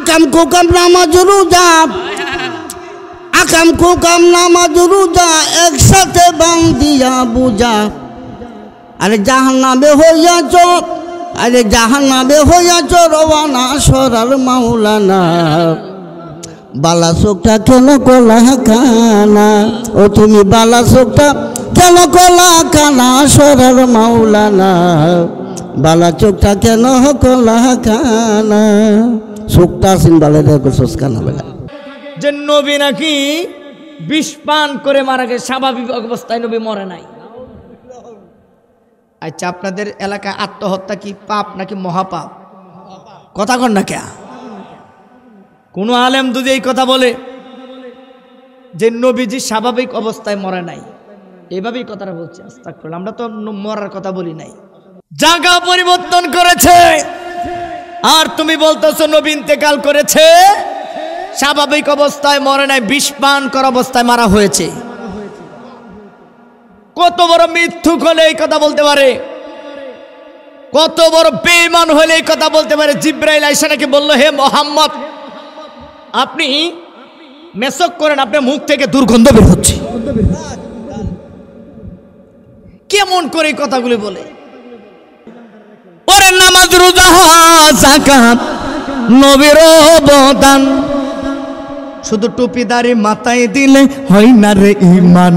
আকাম কুকাম নামাজ রোজা, আকাম কুকাম নামাজ রোজা একসাথে বান্ধিয়া বুঝা। আরে জাহান্নামে হইয়াছ, আরে জাহান্নামে হইয়াছ রওয়ানা সরার মাওলানা। বালা চোখটা কেন কলা কানা, ও তুমি বালা চোখটা কেন কলা কানা সরার মাওলানা। বালা চোখটা কেন কলা কানা, চোখটা আছেন বালা দেখো কানা বেলা। যে নবী নাকি বিষ পান করে মারা গেছে, স্বাভাবিক অবস্থায় নবী মরে নাই। আচ্ছা, আপনাদের এলাকায় আত্মহত্যা কি পাপ নাকি মহাপাপ? কথা কন না কে? কোন আলেম যদি এই কথা বলে যে নবীজি স্বাভাবিক অবস্থায় মরে নাই, এইভাবেই কথাটা বলছে। আস্তাগফিরুল্লাহ, আমরা তো মরার কথা বলি নাই। জায়গা পরিবর্তন করেছে আর তুমি বলতেছো নবী ইন্তেকাল করেছে, স্বাভাবিক অবস্থায় মরে নাই, বিষ পান করা অবস্থায় মারা হয়েছে। কত বড় মিথ্যুক হলে এই কথা বলতে পারে, কত বড় বেঈমান হলে এই কথা বলতে পারে। জিবরাইল আয়েশা নাকি বলল, হে মুহাম্মদ আপনি মেসক করেন, আপনার মুখ থেকে দুর্গন্ধ বের হচ্ছে। কেমন করে এই কথাগুলি বলে? ওরে নামাজ রোজা যাকাত নবীর অবদান, শুধু টুপিদারি মাথায় দিলে হয় না রে ঈমান।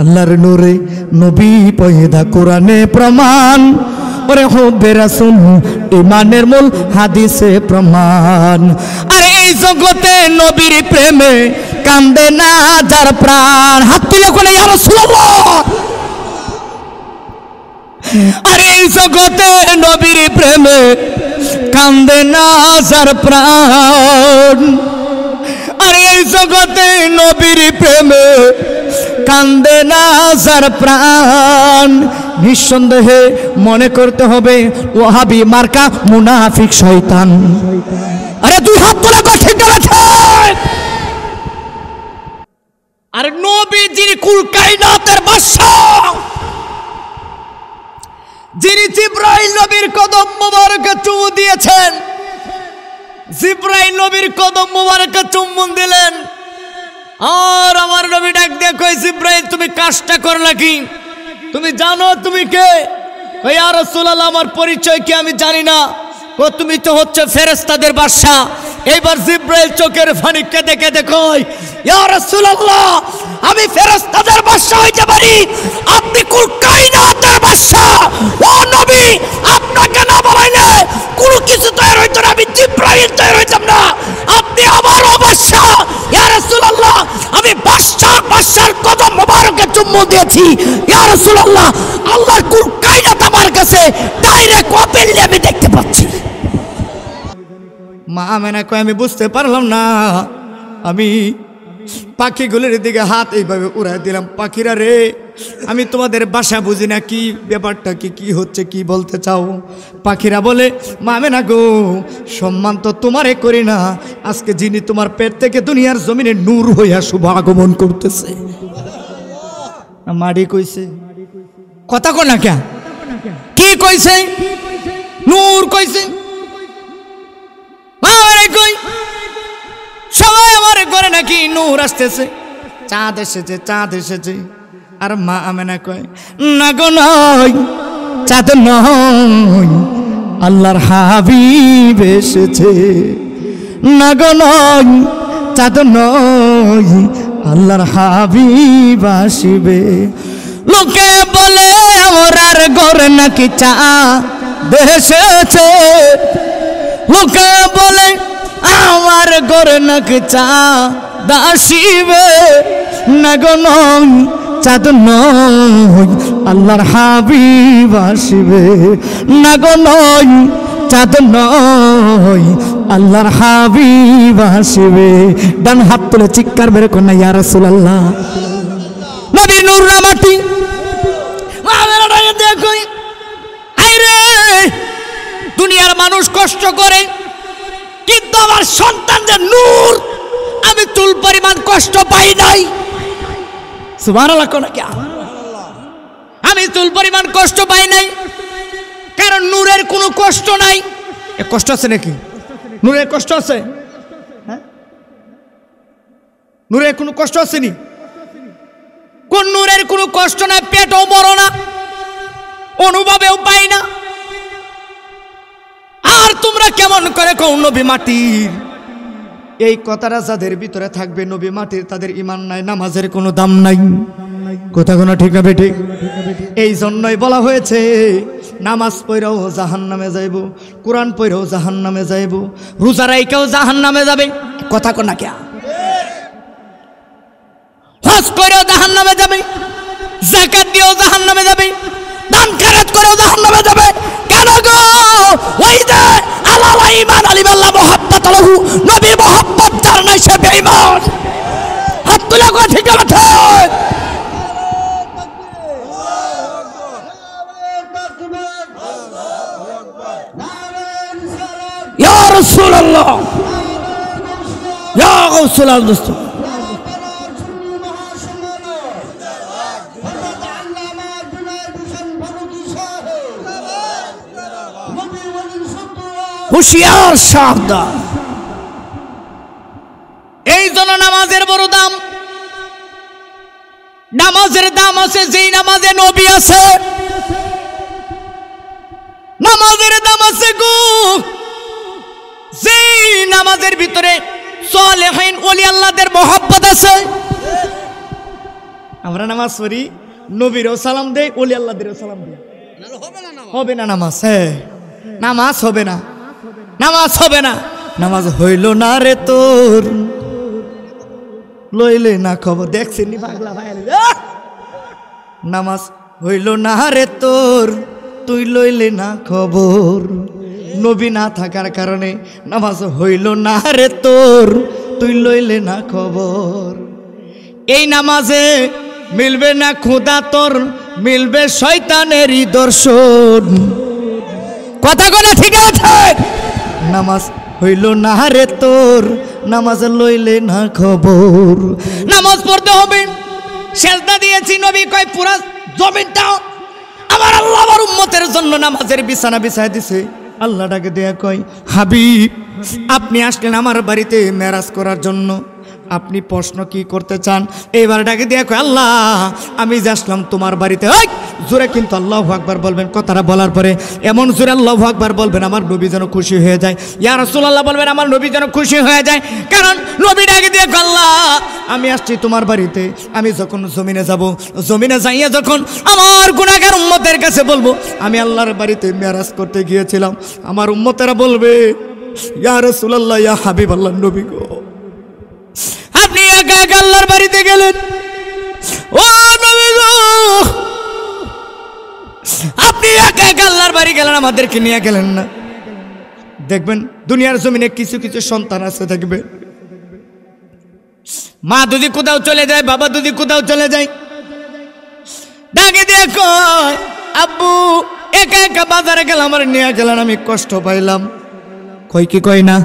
আল্লাহর নূরে নবী পয়দা কোরআনে প্রমাণ, ওরে হুব্বে রাসূল ঈমানের মূল হাদিসে প্রমাণ। আরে এই জগতে নবীর প্রেমে কান্দে না যার প্রাণ, হাত তুলে কোনে ইয়া রাসূলুল্লাহ। আরে এই জগতে নবীর প্রেমে কান্দে না যার প্রাণ, আরে এই জগতে নবীর প্রেমে কান্দে না যার প্রাণ। নিঃসন্দেহে মনে করতে হবে ওয়াহাবি মার্কা মুনাফিক শয়তান। আরে দুই হাত তোলা ঠিক আছে। আরে নবী যিনি কুল কায়নাতের বাদশা, যিনি জিবরাইল নবীর কদম মোবারকে চুমু দিয়েছেন, জিবরাইল নবীর কদম মোবারকে চুম্বন দিলেন। আর আমার নবী ডাক দিয়ে কই, জিবরাইল তুমি কাজটা করলা কি? তুমি জানো তুমি কে? কই ইয়া রাসূলুল্লাহ আমার পরিচয় কি আমি জানি না। ও তুমি তো হচ্ছে ফেরেশতাদের বাদশা। এইবার জিবরাইল চোখের পানি কেঁদে কেঁদে কই, ইয়া রাসূলুল্লাহ আমি ফেরেশতাদের বাদশা হইতে পারি, আপনি কুল কায়নাতের বাদশা। ও নবী আপনাকে না বলাইলে কোনো কিছু তৈরি হইতো না, আমি জিবরাইল তৈরি হইতাম না, আপনি আমার বাদশা। ইয়া রাসূলুল্লাহ আমি বাদশার কদম মোবারকে চুম্বন দিয়েছি। ইয়া রাসূলুল্লাহ আল্লাহর কুল কায়নাত আমার কাছে ডাইরেক্ট ওপেনলি আমি দেখতে পাচ্ছি। মা আমেনা কয় আমি বুঝতে পারলাম না, আমি পাখিগুলোর দিকে হাত এইভাবে উড়াই দিলাম, পাখিরা রে আমি তোমাদের বাসা বুঝি না, কি ব্যাপারটা কি হচ্ছে, কি বলতে চাও? পাখিরা বলে মা আমেনা গো সম্মান তো তোমারে করি না, আজকে যিনি তোমার পেট থেকে দুনিয়ার জমিনে নূর হইয়া শুভ আগমন করতেছে। মাড়ি কইছে কথা কো না কে? কি কইছে? নূর কইছে। সবাই আমার ঘরে নাকি নূর আসতেছে, চাঁদ এসেছে, চাঁদ এসেছে। আর মা আমেনা কয় না গো নয়, চাঁদ নয় আল্লাহর হাবিব এসেছে। না গো নয়, চাঁদ নয় আল্লাহর হাবিব আসিবে। লোকে বলে ওরার ঘরে নাকি চাঁদ এসেছে, লোকে বলে আমার ঘরে নাকি চাঁদ আসিবে। না গো নয়, চাঁদ নয় আল্লাহর হাবিব আসিবে। না গো নয়, চাঁদ নয় আল্লাহর হাবিব আসিবে। ডান হাত তুলে চিৎকার বের কর না ইয়া রাসূলুল্লাহ। নবীর নূর না মাটি। দেখো আইরে দুনিয়ার মানুষ কষ্ট করে, কিন্তু আমার সন্তানদের নূর আমি চুল পরিমাণ কষ্ট পাই নাই। সুবহানাল্লাহ কোন কি? আমি চুল পরিমাণ কষ্ট পাই নাই, কারণ নূরের কোনো কষ্ট নাই। কষ্ট আছে নাকি? নূরের কষ্ট আছে? হ্যাঁ, নূরের কোনো কষ্ট আসেনি? কোন নূরের কোনো কষ্ট না, পেটও বড় না, অনুভবেও পাই না। আর তোমরা কেমন করে কও নবী মাটির? এই কথাটা যাদের ভিতরে থাকবে নবী মাটির, তাদের ঈমান নাই, নামাজের কোনো দাম নাই। কথা কোনো ঠিক না বেঠিক? এই জন্যই বলা হয়েছে নামাজ পড়েও জাহান্নামে যাইব, কোরআন পড়েও জাহান্নামে যাইব, রোজা রাইখাও জাহান্নামে যাবে। কথা কোনা কে? হজ করেও জাহান্নামে যাবে, যাকাত দিয়েও জাহান্নামে যাবে, দান খয়রাত করেও জাহান্নামে যাবে। কেন গো? ওই যে আলাল ঈমান আলিমাল্লাহ মুহাব্বত লাহু, নবীর মুহাব্বত যার নাই সে বেঈমান। হাত তুলে কো ঠিক আছে? ইয়া রাসূলুল্লাহ, ইয়া গাউসুল আজম। হুশিয়ার সাবধান। এই জন্য নামাজের বড় দাম। নামাজের দাম আছে যেই নামাজে নবী আছে, নামাজের দাম আছে গো যেই নামাজের ভিতরে সালেহিন ওলি আল্লাহদের মহব্বত আছে। আমরা নামাজ পড়ি, নবীরও সালাম দেই, ওলি আল্লাহদেরও সালাম দেই, হবে না নামাজ? হ্যাঁ, নামাজ হবে না, নামাজ হবে না। নামাজ হইল না রে তোর, লইলে না খবর। দেখছেন পাগলা ভাই, নামাজ হইল না রে তোর, তুই লইলে না খবর। নবী না থাকার কারণে নামাজ হইল না রে তোর, তুই লইলে না খবর। এই নামাজে মিলবে না খোদা তোর, মিলবে শয়তানেরই দর্শন। কথা কথা ঠিক আছে? নামাজ হইল না রে তোর, নামাজ লইলে না খবর। নামাজ পড়তে হবে। সেজদা দিয়েছি, নবী কয় পুরা জমিনটা আমার আল্লাহ আমার উম্মতের জন্য নামাজের বিছানা বিছায় দিছে। আল্লাহ ডাকে দেয়া কয়, হাবিব আপনি আসলেন আমার বাড়িতে মেরাজ করার জন্য, আপনি প্রশ্ন কি করতে চান? এইবার ডাকে দেয়া কয়, আল্লাহ আমি যে আসলাম তোমার বাড়িতে। ওই জোরে কিন্তু আল্লাহু আকবার বলবেন। কথাটা বলার পরে এমন জোরে আল্লাহু আকবার বলবেন আমার নবী যেন খুশি হয়ে যায়। ইয়া রাসূলুল্লাহ বলবেন আমার নবী যেন খুশি হয়ে যায়। কারণ নবী ডাকে দিয়ে আল্লাহ আমি আসছি তোমার বাড়িতে, আমি যখন জমিনে যাব, জমিনে যাইয়া যখন আমার গুনাহগার উম্মতের কাছে বলবো আমি আল্লাহর বাড়িতে মেরাজ করতে গিয়েছিলাম, আমার উম্মতেরা বলবে ইয়া রাসূলুল্লাহ, ইয়া হাবিব আল্লাহ, নবী গো আপনি একা একা আল্লাহর বাড়িতে গেলেন। ও নবী গো আপনি একা একা আল্লাহর বাড়ি গেলেন, আমাদেরকে নিয়ে গেলেন না। দেখবেন দুনিয়ার জমিনে কিছু কিছু সন্তান আছে, দেখবে মা যদি কোথাও চলে যায়, বাবা যদি কোথাও চলে যায়, ডাকে দিয়ে কয় আব্বু একা একা বাজারে গেলাম, আমার নিয়ে গেলেন, আমি কষ্ট পাইলাম। কই কি কই না?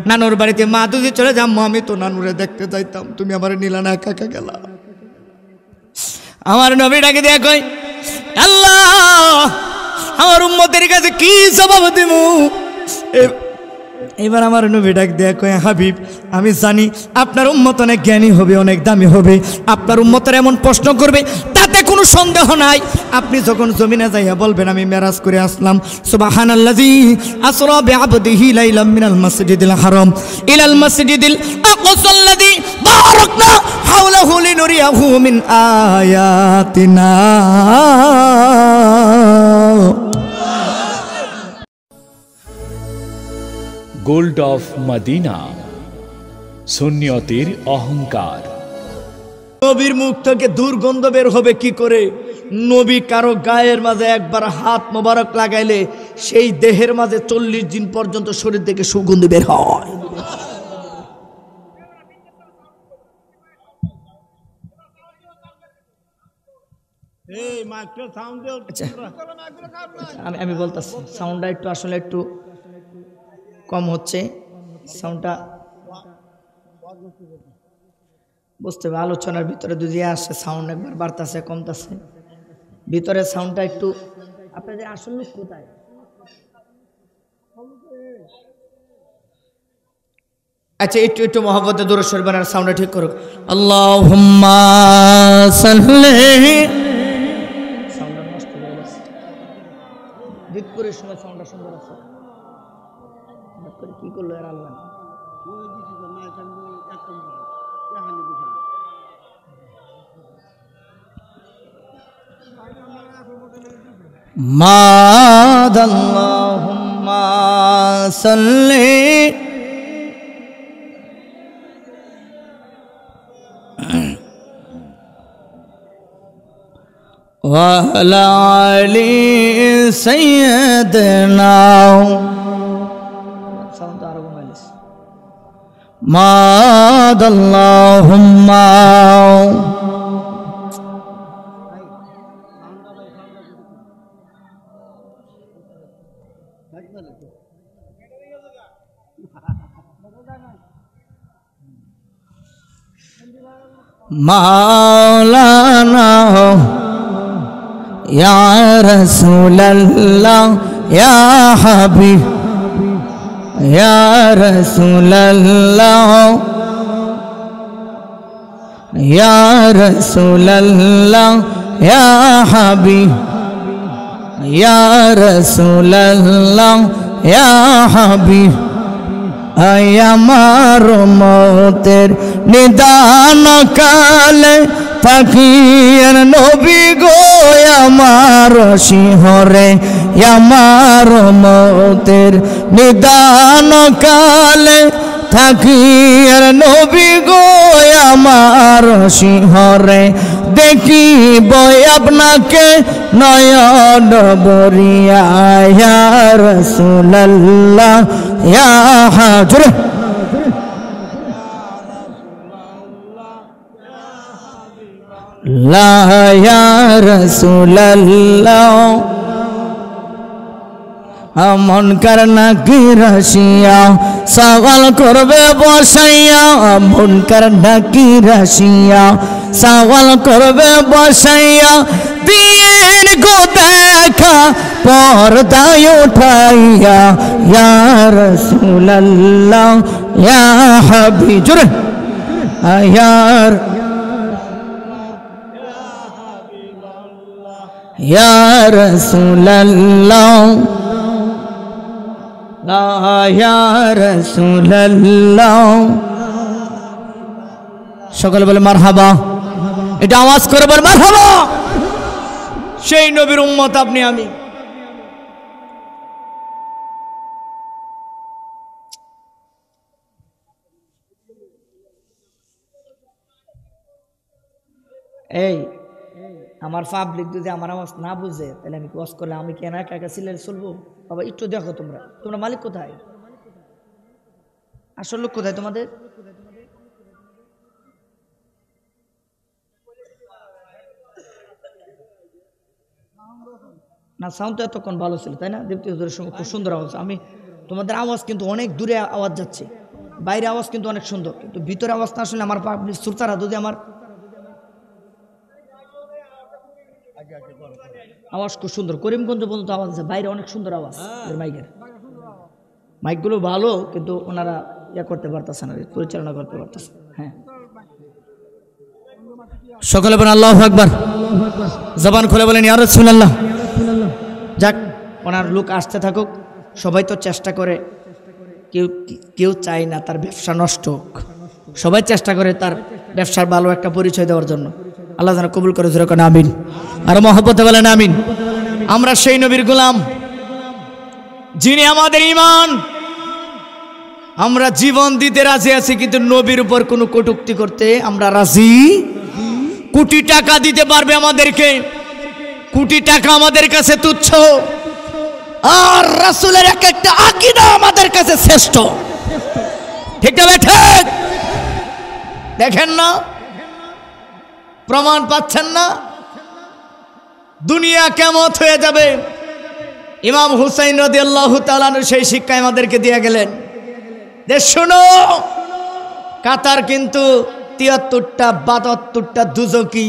নানুর বাড়িতে মা যদি চলে যাম, আমি তো নানুরে দেখতে যাইতাম, তুমি আমার নিলা না, একা একা গেলা। আমার নবী ডাকে দিয়ে কই আল্লাহ আমার উম্মতের কাছে কি জবাব দেব? এবার আমার নবী ডাক দেয়া কয় হাবিব আমি জানি আপনার উম্মত অনেক জ্ঞানী হবে, অনেক দামি হবে, আপনার উম্মতের এমন প্রশ্ন করবে তাতে কোনো সন্দেহ নাই। আপনি যখন জমিনে যাইয়া বলবেন আমি মেরাজ করে আসলাম, সুবহানাল্লাযী আসরা বিআবদিহি লাইলাম মিনাল মাসজিদিল হারাম ইলাল মাসজিদিল আকসাল্লাযী বারাকনা হাওলাহু লিনুরিয়াহু মিন আয়াতিনা। গোল্ড অফ মদিনা, সুন্নিয়তের অহংকার। নবীর মুখ থেকে দুর্গন্ধ বের হবে কি করে? নবী কারো গায়ের মাঝে একবার হাত মোবারক লাগাইলে সেই দেহের মাঝে 40 দিন পর্যন্ত শরীর থেকে সুগন্ধ বের হয়। আমি বলতেছি সাউন্ডটা একটু আসলে একটু কম হচ্ছে, সাউন্ডটা বুঝতে হবে। আলোচনার ভিতরে যদি আসে সাউন্ড একবার বাড়তেছে কমতেছে, ভিতরে সাউন্ডটা একটু। আপনাদের আসল লোক কোথায়? আচ্ছা একটু একটু মহব্বতে দুরূদ শরীফ বানার সাউন্ডটা ঠিক করুক। আল্লাহুম্মা সাল্লি সাউন্ডটা নষ্ট হয়ে গেছে। দিকপুরের সময় সাউন্ডটা সুন্দর আছে। কি করলো এর আল্লাহ? মাদাল্লাহুম্মা সাল্লি ওয়া আলা আলি সাইয়্যিদিনা সাউন্ড আরো কমাইলিস মাদাল্লাহুম্মা মাওলানা ইয়া রাসূলুল্লাহ ইয়া হাবিব ইয়া রাসূলুল্লাহ ইয়া রাসূলুল্লাহ ইয়া হাবিব ইয়া রাসূলুল্লাহ ইয়া হাবিব আমার মতের নিদান কালে থাকির নবী গো আমার শিহরে আমার মতের নিদান কালে থাকির নবী গো আমার শিহরে দেখিব আপনাকে নয়ন বরিয়া ইয়া রাসূলুল্লাহ ইয়া হাজর লা ইয়া রাসূলুল্লাহ মন করনা কি রাশিয়া সওয়াল করবে বসাইয়া মন করনা কি রাশিয়া সওয়াল করবে বসাইয়া দিন গো দেখা পর্দায় উঠাইয়া ইয়া রাসূলুল্লাহ ইয়া হাবিব ইয়া ইয়া রাসূলুল্লাহ ইয়া রাসূলুল্লাহ সকলে বলে মারহাবা। এটা আওয়াজ করে বল মারহাবা। সেই নবীর উম্মত আপনি আমি। এই আমার পাবলিক যদি আমার আওয়াজ না বুঝে তাহলে আমি ওয়াজ করলে আমি কেন একা একা সিলেট চলবো? বাবা একটু দেখো তোমরা মালিক কোথায়? আসল লোক কোথায় তোমাদের? না সাউন্ড তো এতক্ষণ ভালো ছিল তাই না? দীপ্তি হুজুরের সঙ্গে খুব সুন্দর আওয়াজ। আমি তোমাদের আওয়াজ কিন্তু অনেক দূরে আওয়াজ যাচ্ছে, বাইরে আওয়াজ কিন্তু অনেক সুন্দর, কিন্তু ভিতরে আওয়াজ না আসলে আমার পাবলিক শ্রোতারা যদি আমার আওয়াজ খুব সুন্দর করিমগঞ্জ পর্যন্ত আওয়াজ আছে, বাইরে অনেক সুন্দর আওয়াজ মাইকের। মাইকগুলো ভালো কিন্তু ওনারা ইয়া করতে পারতেছে না, পরিচালনা করতে পারতেছে। হ্যাঁ সকলে বলেন আল্লাহু আকবার। জবান খুলে বলেন ইয়া রাসূলুল্লাহ। যাক ওনার লোক আসতে থাকুক, সবাই তো চেষ্টা করে, কেউ চায় না তার ব্যবসা নষ্ট হোক, সবাই চেষ্টা করে তার ব্যবসার ভালো একটা পরিচয় দেওয়ার জন্য। আল্লাহ যেন কবুল করে জোরে কোন আমিন। আর মহব্বতে বলেন আমিন। আমরা সেই নবীর গোলাম যিনি আমাদের ঈমান, আমরা জীবন দিতে রাজি আছি কিন্তু নবীর উপর কোনো কটূক্তি করতে আমরা রাজি। কোটি টাকা দিতে পারবে আমাদেরকে, কোটি টাকা আমাদের কাছে তুচ্ছ, আর রাসূলের এক একটা আকীদা আমাদের কাছে শ্রেষ্ঠ। ঠিক না ঠিক? দেখেন না, প্রমাণ পাচ্ছেন না? দুনিয়া কিয়ামত হয়ে যাবে, ইমাম হুসাইন রাদিয়াল্লাহু তাআলা আনহু সেই শিক্ষা আমাদেরকে দিয়ে গেলেন যে শোনো, কাতার কিন্তু ৭৩টা ৭২টা দুজকি,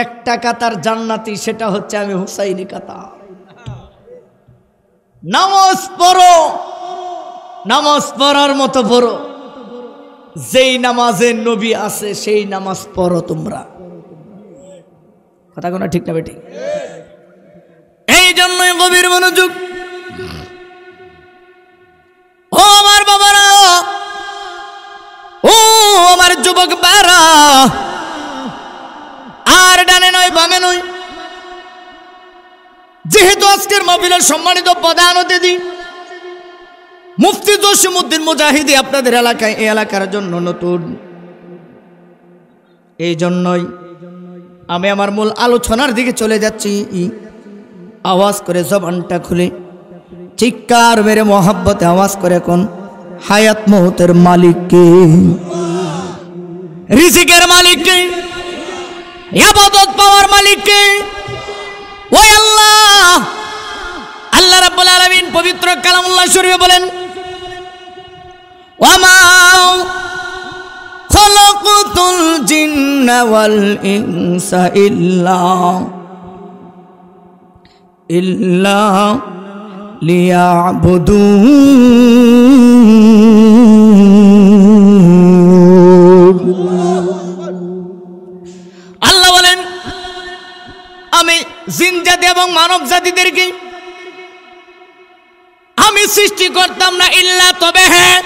একটা কাতার জান্নাতি, সেটা হচ্ছে আমি হুসাইনি কাতার। নামাজ পড়ো, নামাজ পড়ার মতো পড়ো, যেই নামাজে নবী আছে সেই নামাজ পড়ো তোমরা। কথা কোনো ঠিক না বেটি? এই জন্যই গভীর মনোযোগ। ও আমার বাবারা, ও আমার যুবক বারা, আর ডানে নয় বামে নয়, যেহেতু আজকের মাহফিলের সম্মানিত প্রধান অতিথি মুফতি জসিমউদ্দিন মুজাহিদি আপনাদের এলাকায়, এই এলাকার জন্য নতুন, এই জন্যই আমি আমার মূল আলোচনার দিকে চলে যাচ্ছি। আওয়াজ করে জবানটা খুলে চিৎকার মেরে মোহাব্বতে আওয়াজ করে কোন হায়াত মৌতের মালিক কে? রিজিকের মালিক কে? ইবাদত পাওয়ার মালিক কে? ওই আল্লাহ। আল্লাহ রাব্বুল আলামিন পবিত্র কালামুল্লাহ শরীফে বলেন, ওয়ামা খালাকাতুল জিন্না ওয়াল ইনসা ইল্লা লিয়াবুদুন। আল্লাহ বলেন, আমি জিন জাতি এবং মানব জাতিদেরকে আমি সৃষ্টি করতাম না ইল্লা, তবে হ্যাঁ,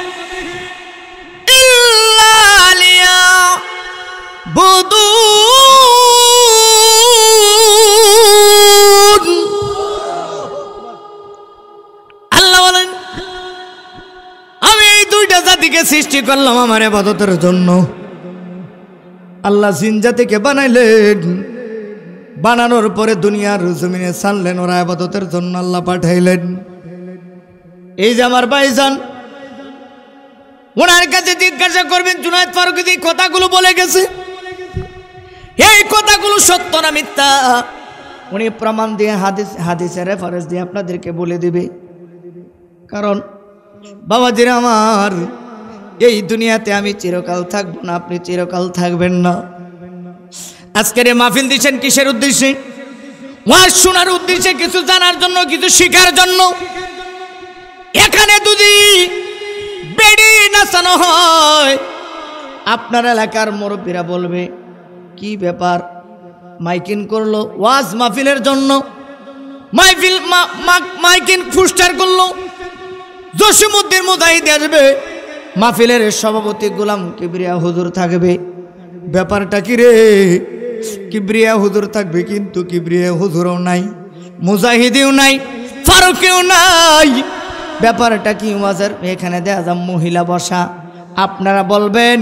ইল্লা লিয়াবুদুন। আল্লাহ বলেন, আমি এই দুইটা জাতিকে সৃষ্টি করলাম আমার ইবাদতের জন্য। আল্লাহ জিন জাতিকে বানাইলেন, বানানোর পরে দুনিয়ার জমিনে ছাড়লেন, ওরা ইবাদতের জন্য আল্লাহ পাঠাইলেন। এই যে আমার ভাইজান, ওনার কাছে জিজ্ঞাসা করবেন জুনায়েদ ফারুকী এই কথাগুলো বলে গেছে, এই কথাগুলো সত্য না মিথ্যা? উনি প্রমাণ দিয়ে হাদিসের রেফারেন্স দিয়ে আপনাদেরকে বলে দিবে। কারণ বাবাজিরা আমার, এই দুনিয়াতে আমি চিরকাল থাকবো না, আপনি চিরকাল থাকবেন না। আজকের এই মাহফিল দিচ্ছেন কিসের উদ্দেশ্যে? ওয়াজ শোনার উদ্দেশ্যে, কিছু জানার জন্য, কিছু শিখার জন্য। এখানে যদি বেড়ি নাচানো হয়, আপনার এলাকার মুরব্বীরা বলবে কি ব্যাপার, মাইকিং করলো ওয়াজ মাহফিলের জন্য, মাইকিং পোস্টার করলো, জসিমউদ্দিন মুজাহিদি আসবে, মাহফিলের সভাপতি গোলাম কিবরিয়া হুজুর থাকবে। ব্যাপারটা কি রে? কিবরিয়া হুজুর থাকবে, কিন্তু কিবরিয়া হুজুরও নাই, মুজাহিদিও নাই, ফারুকিও নাই। ব্যাপারটা কি? ওয়াজের এখানে দেখা যায় মহিলা বসা। আপনারা বলবেন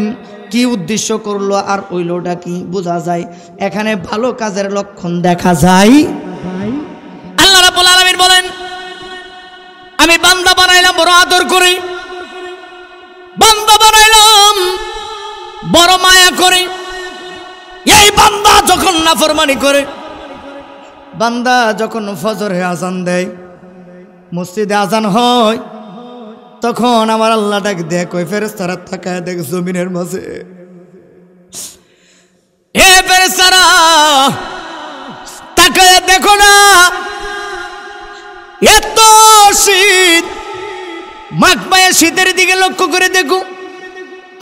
কি উদ্দেশ্য করলো আর ওইলোটা কি? বোঝা যায় এখানে ভালো কাজের লক্ষণ দেখা যায়। আল্লাহ রাব্বুল আলামিন বলেন, আমি বান্দা বানাইলাম বড় আদর করে, বান্দা বানাইলাম বড় মায়া করে। এই বান্দা যখন নাফরমানি করে, বান্দা যখন ফজরে আজান দেয়, মসজিদে আজান হয়, তখন আমার আল্লাহ ডাক দেখ, ওই ফেরেশতারা তাকায় দেখ জমিনের মাঝে, এ ফেরেশতারা তাকায় দেখো না, এত শীত, মাঘমায়া শীতের দিকে লক্ষ্য করে দেখো,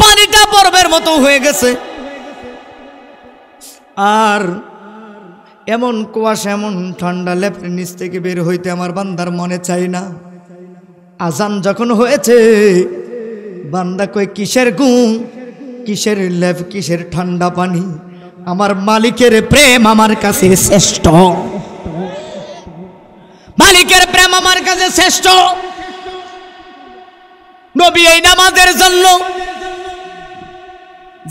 পানিটা বরফের মতো হয়ে গেছে। আর এমন কুয়াশা, এমন ঠান্ডা লেপের নিচ থেকে বের হইতে আমার বান্দার মনে চাই না। আজান যখন হয়েছে, বান্দা কই কিসের ঘুম, কিসের লেপ, কিসের ঠান্ডা পানি? আমার মালিকের প্রেম আমার কাছে শ্রেষ্ঠ, মালিকের প্রেম আমার কাছে শ্রেষ্ঠ। নবী এই নামাজের জন্য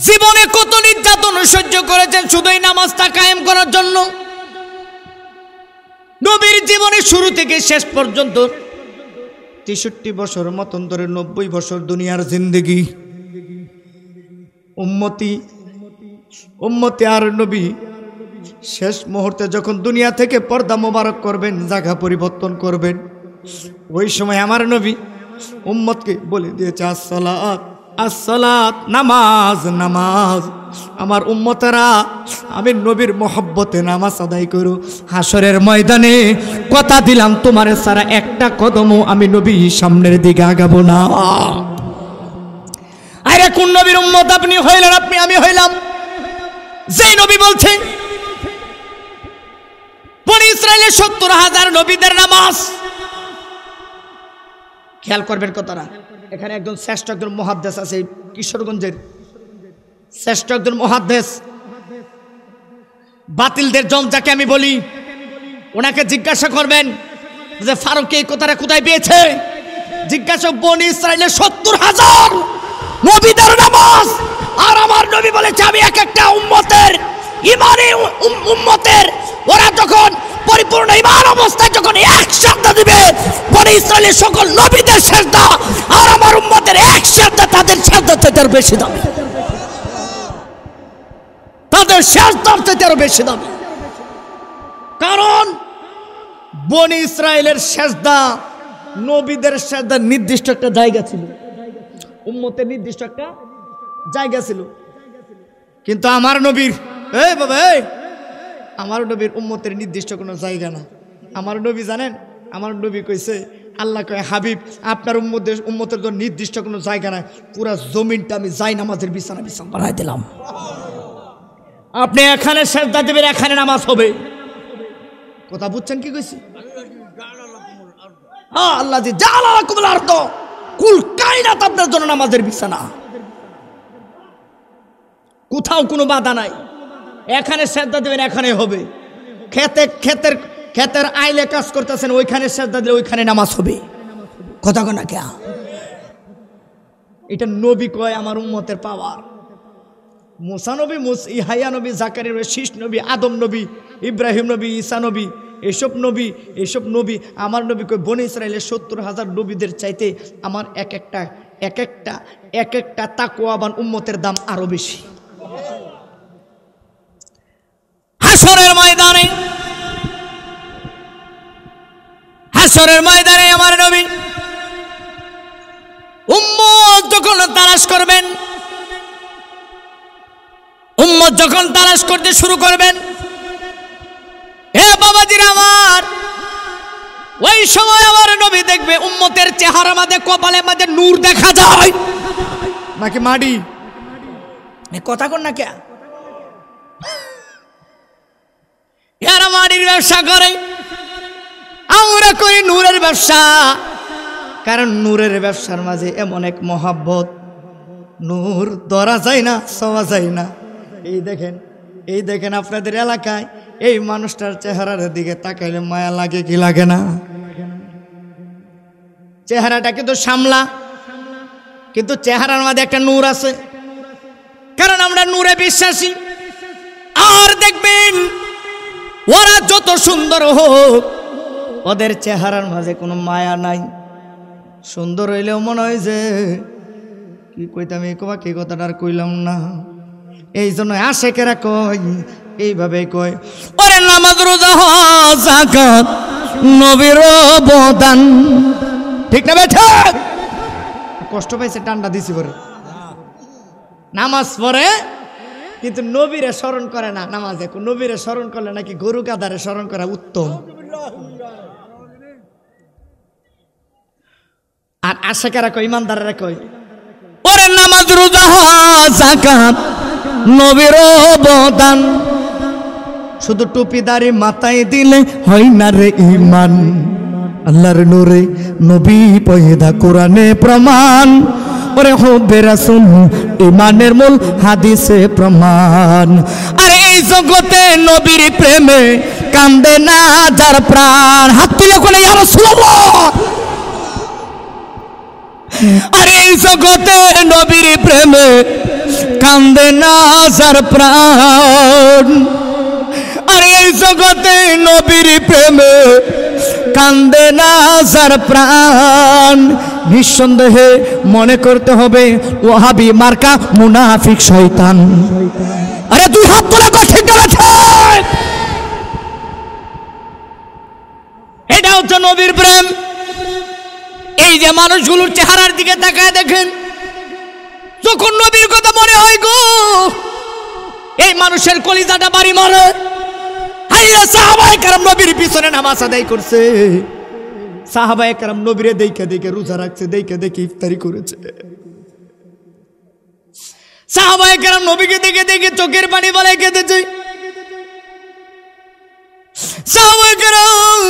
জীবনে কত নির্যাতন সহ্য করেছেন শুধু এই নামাজটা কায়েম করার জন্য। নবীর জীবনে শুরু থেকে শেষ পর্যন্ত 63 বছর মতন ধরে 90 বছর দুনিয়ার জিন্দেগি। উম্মতি আর নবী শেষ মুহূর্তে যখন দুনিয়া থেকে পর্দা মোবারক করবেন, জায়গা পরিবর্তন করবেন, ওই সময় আমার নবী উম্মতকে বলে দিয়েছে আসসালাত, আসসালাত, নামাজ, নামাজ। আমার উম্মতেরা, আমি নবীর মহব্বতে নামাজ আদায় করো। হাসরের ময়দানে কথা দিলাম, তোমার সারা একটা কদমও আমি নবী সামনের দিকে আগাবো না। আরে এটা কোন নবীর উম্মত আপনি হইলেন, আমি হইলাম? যেই নবী বলছে বনি ইসরাইলের 70,000 নবীদের নামাজ। খেয়াল করবেন কথাটা, এখানে একজন শ্রেষ্ঠ একজন মুহাদ্দিস আছে কিশোরগঞ্জের, শ্রেষ্ঠ একজন মুহাদ্দিস, বাতিলদের জম যাকে আমি বলি, ওনাকে জিজ্ঞাসা করবেন যে ফারুক এই কথাটা কোথায় পেয়েছে। জিজ্ঞাসা, বনি ইসরাইলের 70,000 নবীদের নামাজ, আর আমার নবী বলেছে আমি এক একটা উম্মতের ইমানি উম্মতের ওরা যখন পরিপূর্ণ ইমান অবস্থায় যখন এক সাজদা দিবে, বনি ইসরাইলের সকল নবীদের সাজদা আর আমার উম্মতের এক সাজদা তাদের সাজদার চাইতে আরো বেশি দামি, তাদের সাজদার চাইতে আরো বেশি দামি। কারণ বনি ইসরাইলের সাজদা নবীদের সাজদার নির্দিষ্ট একটা জায়গা ছিল, উম্মতের নির্দিষ্ট একটা জায়গা ছিল। কিন্তু আমার নবীর আমার নবীর উম্মতের নির্দিষ্ট কোনো জায়গা না। আমার নবী জানেন, আমার নবী কইছে, আল্লাহ কয় হাবিব আপনার উম্মতের জন্য নির্দিষ্ট কোনো জায়গা নাই, পুরা জমিনটা আমি যাই নামাজের বিছানা বানাই দিলাম। আপনি এখানে সেজদা দিবেন, এখানে নামাজ হবে। কথা বুঝছেন কি কইছি? হ্যাঁ, আল্লাহ জি জাআলা লাকুমুল আরদ, কুল কায়নাত আপনার জন্য নামাজের বিছানা, কোথাও কোনো বাধা নাই। এখানে সেজদা দিবেন, এখানে হবে। ক্ষেতের আইলে কাজ করতেছেন, ওইখানে সেজদা দিলে ওইখানে নামাজ হবে। কথা কয় না কে? এটা নবী কয় আমার উম্মতের পাওয়ার। মুসা নবী, ইহাইয়া নবী, জাকারিয়া নবী, শীষ নবী, আদম নবী, ইব্রাহিম নবী, ঈসা নবী, এসব নবী আমার নবী কয় বনি ইসরাইলের 70,000 নবীদের চাইতে আমার এক একটা তাকওয়াবান উম্মতের দাম আরো বেশি। হাসরের ময়দানে আমার নবী উম্মত যখন তালাশ করবেন, উম্মত যখন তালাশ করতে শুরু করবেন, হে বাবাজিরা আমার, ওই সময় আমার নবী দেখবে উম্মতের চেহারা মাঝে, কপালের মাঝে নূর দেখা যায় নাকি মাটি? কথা কন না কে? এরা মাটির ব্যবসা করে, আমরা করি নূরের ব্যবসা। কারণ নূরের ব্যবসার মাঝে এমন এক মহাব্বত, নূর ধরা যায় না, ছোঁয়া যায় না। এই দেখেন আপনাদের এলাকায় এই মানুষটার চেহারার দিকে তাকাইলে মায়া লাগে কি লাগে না? চেহারাটা কিন্তু সামলা, কিন্তু চেহারার মাঝে একটা নূর আছে, কারণ আমরা নূরে বিশ্বাসী। আর দেখবেন ওরা যত সুন্দর হোক, ওদের চেহারার মাঝে কোনো মায়া নাই। সুন্দর হইলেও মনে হয় যে কি কইতাম, এই কি কথাটা আর কইলাম না। এই জন্য আশেকেরা কয়, এইভাবে কয়, ওরে নামাজ রোজা হজ যাকাত নবীর অবদান। ঠিক না বেঠা? কষ্ট পাইছে, টান্ডা দিছি পরে। নামাজ পড়ে কিন্তু নবীরে স্মরণ করে না। নামাজে নবীরে স্মরণ করলে নাকি গরু গাধারে স্মরণ করা উত্তম। আর আশেকেরা কয়, ইমানদারেরা কয়, ওরে নামাজ রোজা হজ যাকাত নবীর অবদান। শুধু টুপিদারি মাথায় দিলে হয় না রে ঈমান, আল্লাহর নূরে নবী পয়দা, কোরআনে প্রমাণ। ওরে হুব্বে রাসূল ঈমানের মূল, হাদিসে প্রমাণ। আর এই জগতে নবীর প্রেমে কান্দে না যার প্রাণ। হাত তুলে কোনে ইয়া রাসূলুল্লাহ। আর এই জগতে নবীর প্রেমে কান্দে না যার প্রাণ। আর এই জগতে নবীর প্রেমে কান্দে না যার প্রাণ। নিঃসন্দেহে মনে করতে হবে ওয়াহাবি মার্কা মুনাফিক শয়তান। আরে দুই হাত তুলে ঠিক আছে, এটা হচ্ছে নবীর প্রেম। এই যে মানুষগুলোর চেহারার দিকে তাকায় দেখেন, যখন নবীর কথা মনে হয় গো, এই মানুষের কলিজাটা বাড়ি মারে। হাইয়া সাহাবায়ে কেরাম নবীর পিছনে নামাজ আদায় করছে, সাহাবায়ে কেরাম নবীরে দেখে দেখে রোজা রাখছে, দেখে দেখে ইফতারি করেছে। সাহাবায়ে কেরাম নবীকে দেখে দেখে চোখের পানি বলে কেঁদেছে। সাহাবায়ে কেরাম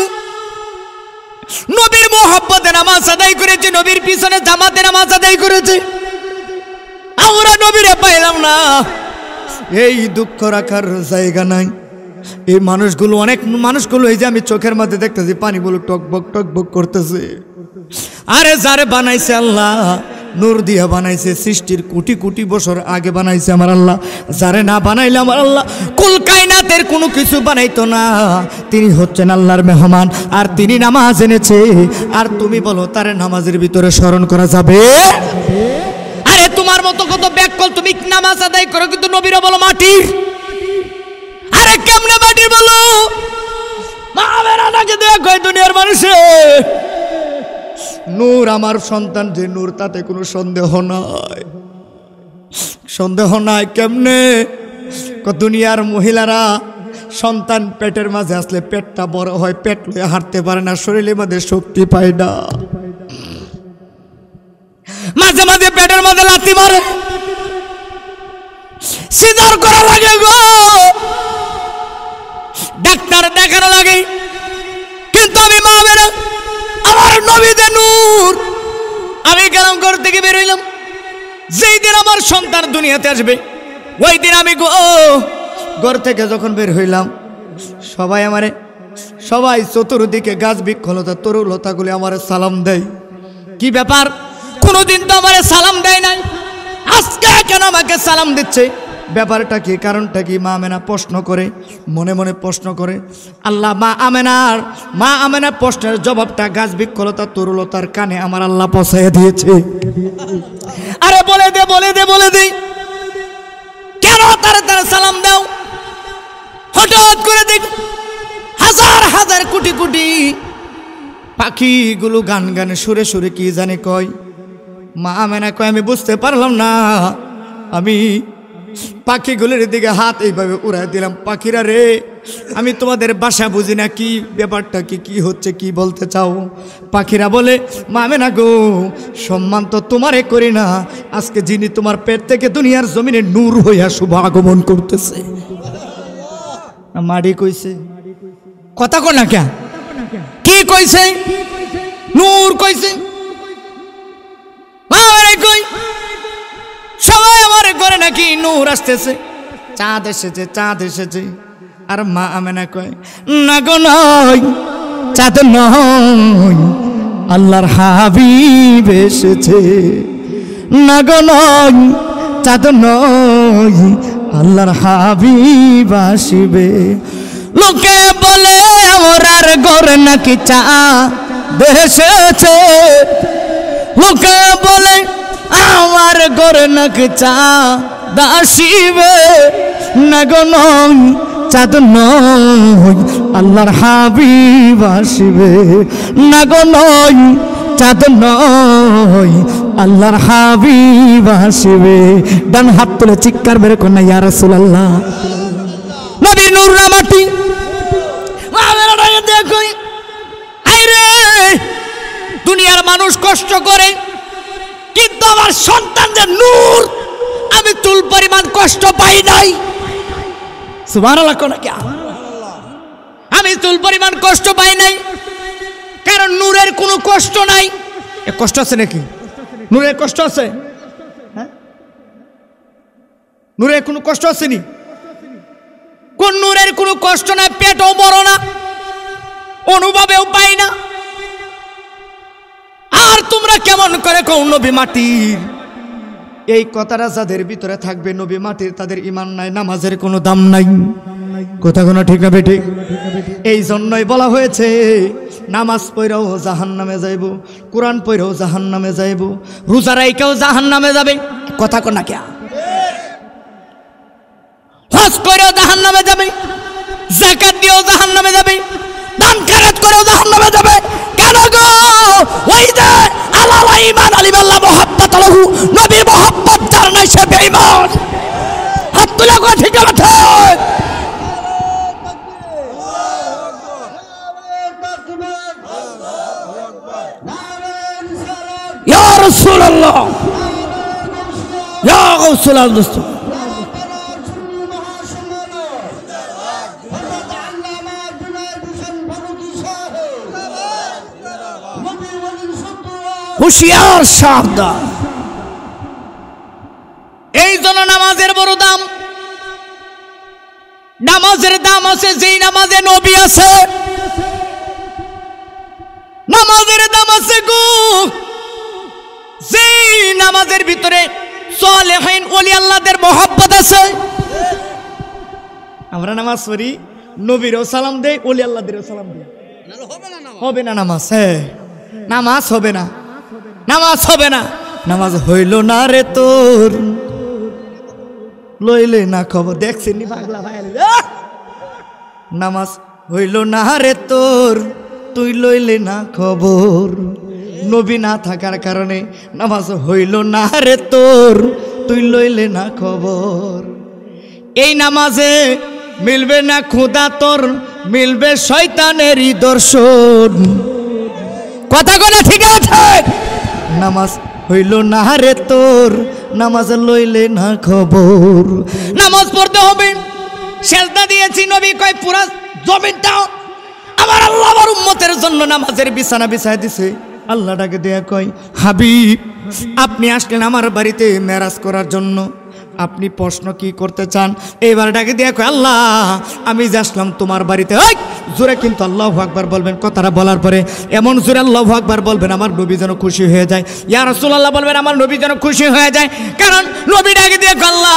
নবীর মোহাব্বতে নামাজ আদায় করেছে, নবীর পিছনে জামাতে নামাজ আদায় করেছে। আমরা নবীরে পাইলাম না, এই দুঃখ রাখার জায়গা নাই। এই মানুষগুলো, অনেক মানুষগুলো, এই যে আমি চোখের মধ্যে দেখতেছি পানিগুলো টকবক টকবক করতেছে। আরে যারে বানাইছে আল্লাহ, নূর দিয়া বানাইছে, সৃষ্টির কোটি কোটি বছর আগে বানাইছে আমার আল্লাহ। যারে না বানাইলে আমার আল্লাহ কুল কায়নাতের কোনো কিছু বানাইতো না। তিনি হচ্ছেন আল্লাহর মেহমান, আর তিনি নামাজ এনেছে। আর তুমি বলো তারে নামাজের ভিতরে স্মরণ করা যাবে? আরে তোমার মতো কত ব্যাককল, তুমি নামাজ আদায় করো, কিন্তু নবীরা বলো মাটির। আরে কেমনে মাটির বলো? মামেরাটাকে দেখো দুনিয়ার মানুষে, নূর আমার সন্তান যে নূর, তাতে কোনো সন্দেহ নাই, সন্দেহ নাই। কেমনে? দুনিয়ার মহিলারা সন্তান পেটের মাঝে আসলে পেটটা বড় হয়, পেট লয়ে হাঁটতে পারে না, শরীরের মধ্যে শক্তি পায় না, মাঝে মাঝে পেটের মধ্যে লাথি মারে, সিজার করা লাগে গো, ডাক্তার দেখানো লাগে। কিন্তু আমি মা বেরা, আমার নবী যে নূর, আমি গেলাম ঘর থেকে বের হইলাম। যেই দিন আমার সন্তান দুনিয়াতে আসবে, ওই দিন আমি ঘর থেকে যখন বের হইলাম, সবাই চতুর্দিকে গাছ বৃক্ষলতা তরুলতাগুলি আমার সালাম দেয়। কি ব্যাপার? কোনোদিন তো আমার সালাম দেয় নাই, আজকে কেন আমাকে সালাম দিচ্ছে? ব্যাপারটা কি, কারণটা কি? মা আমেনা প্রশ্ন করে, মনে মনে প্রশ্ন করে। আল্লাহ মা আমেনার প্রশ্নের জবাবটা গাছ বৃক্ষলতা তরুলতার কানে আমার আল্লাহ পৌঁছাইয়া দিয়েছে। আরে বলে দে কেন তারা সালাম দাও? হঠাৎ করে দেখ হাজার হাজার কোটি কোটি পাখিগুলো গান গানে সুরে সুরে কি জানে কয়। মা আমেনা কয় আমি বুঝতে পারলাম না, আমি পাখিগুলোর দিকে হাত এইভাবে উড়াই দিলাম। পাখিরা রে, আমি তোমাদের বাসা বুঝি না, কি ব্যাপারটা কি হচ্ছে, কি বলতে চাও? পাখিরা বলে মা আমেনা গো, সম্মান তো তোমারে করি না, আজকে যিনি তোমার পেট থেকে দুনিয়ার জমিনে নূর হইয়া শুভ আগমন করতেছে। মাড়ি কইছে, কথা কো না কে? কি কইছে? নূর কইছে। কই সবাই আমার ঘরে নাকি নূর আসতেছে, চাঁদ এসেছে। আর মা আমেনা কয় না গো, নয় চাঁদ নয়, আল্লাহর হাবিব এসেছে। না গো নয় চাঁদ নয়, আল্লাহর হাবিব আসিবে। লোকে বলে আমার ঘরে নাকি চাঁদ এসেছে, লোকে বলে আমার ঘরে নাকি চাঁদ আসিবে। না গো নয় চাঁদ নয়, আল্লাহর হাবিব আসিবে। না গো নয় চাঁদ নয়, আল্লাহর হাবিব আসিবে। ডান হাত তুলে চিৎকার বের কর না ইয়া রাসূলুল্লাহ। নবী নূর না মাটি? দেখো আইরে, দুনিয়ার মানুষ কষ্ট করে, কিন্তু আমার সন্তান যে নূর, আমি চুল পরিমাণ কষ্ট পাই নাই। সুবহানাল্লাহ কোন কি? আমি চুল পরিমাণ কষ্ট পাই নাই, কারণ নূরের কোনো কষ্ট নাই। এ কষ্ট আছে নাকি? নূরের কষ্ট আছে? হ্যাঁ, নূরের কোনো কষ্ট আসেনি? কোন নূরের কোনো কষ্ট নাই, পেটও বড় না, অনুভবেও পাই না। আর তোমরা কেমন করে কও নবী মাটির? এই কথাটা যাদের ভিতরে থাকবে নবী মাটির, তাদের ঈমান নাই, নামাজের কোনো দাম নাই। কথা কোনো ঠিক না বেঠিক? এই জন্যই বলা হয়েছে নামাজ পড়েও জাহান্নামে যাইব, কোরআন পড়েও জাহান্নামে যাইব, রোজা রাইখাও জাহান্নামে যাবে। কথা কোনা কে? হজ করেও জাহান্নামে যাবে, যাকাত দিয়েও জাহান্নামে যাবে, দান খয়রাত করেও জাহান্নামে যাবে। কেন গো? ওই যে আলাল ঈমান আলিমাল্লাহ মুহাব্বত আলাহু, নবীর মুহাব্বত যার নাই সে বেঈমান। হাত তুলে কো ঠিক আছে? ইয়া রাসূলুল্লাহ ইয়া গাউসুল আজম। হুশিয়ার সাবধান। এই জন্য নামাজের বড় দাম। নামাজের দাম আছে যেই নামাজে নবী আছে, নামাজের দাম আছে গো যেই নামাজের ভিতরে সালেহিন ওলি আল্লাহদের মহব্বত আছে। আমরা নামাজ পড়ি, নবীরও সালাম দেই, ওলি আল্লাহদেরও সালাম দেই, হবে না নামাজ? হ্যাঁ, নামাজ হবে না, নামাজ হবে না। নামাজ হইল না রে তোর, লইলে না খবর। দেখছেন নি পাগলা ভাই, নামাজ হইল না রে তোর, তুই লইলে না খবর। নবী না থাকার কারণে নামাজ হইল না রে তোর, তুই লইলে না খবর। এই নামাজে মিলবে না খোদা তোর, মিলবে শয়তানেরই দর্শন। কথা বলে ঠিক আছে? নামাজ হইল না রে তোর, নামাজ লইলে না খবর। নামাজ পড়তে হবে। সেজদা দিয়েছি, নবী কয় পুরা জমিনটা আমার আল্লাহ আমার উম্মতের জন্য নামাজের বিছানা বিছায় দিছে। আল্লাহ ডাকে দেয়া কয়, হাবিব আপনি আসলেন আমার বাড়িতে মেরাজ করার জন্য, আপনি প্রশ্ন কি করতে চান? এইবার ডাকে দেয়া কয়, আল্লাহ আমি যে আসলাম তোমার বাড়িতে। ওই জোরে কিন্তু আল্লাহু আকবার বলবেন। কথাটা বলার পরে এমন জোরে আল্লাহু আকবার বলবেন আমার নবী যেন খুশি হয়ে যায়। ইয়া রাসূলুল্লাহ বলবেন আমার নবী যেন খুশি হয়ে যায়। কারণ নবী ডাকে দিয়ে আল্লাহ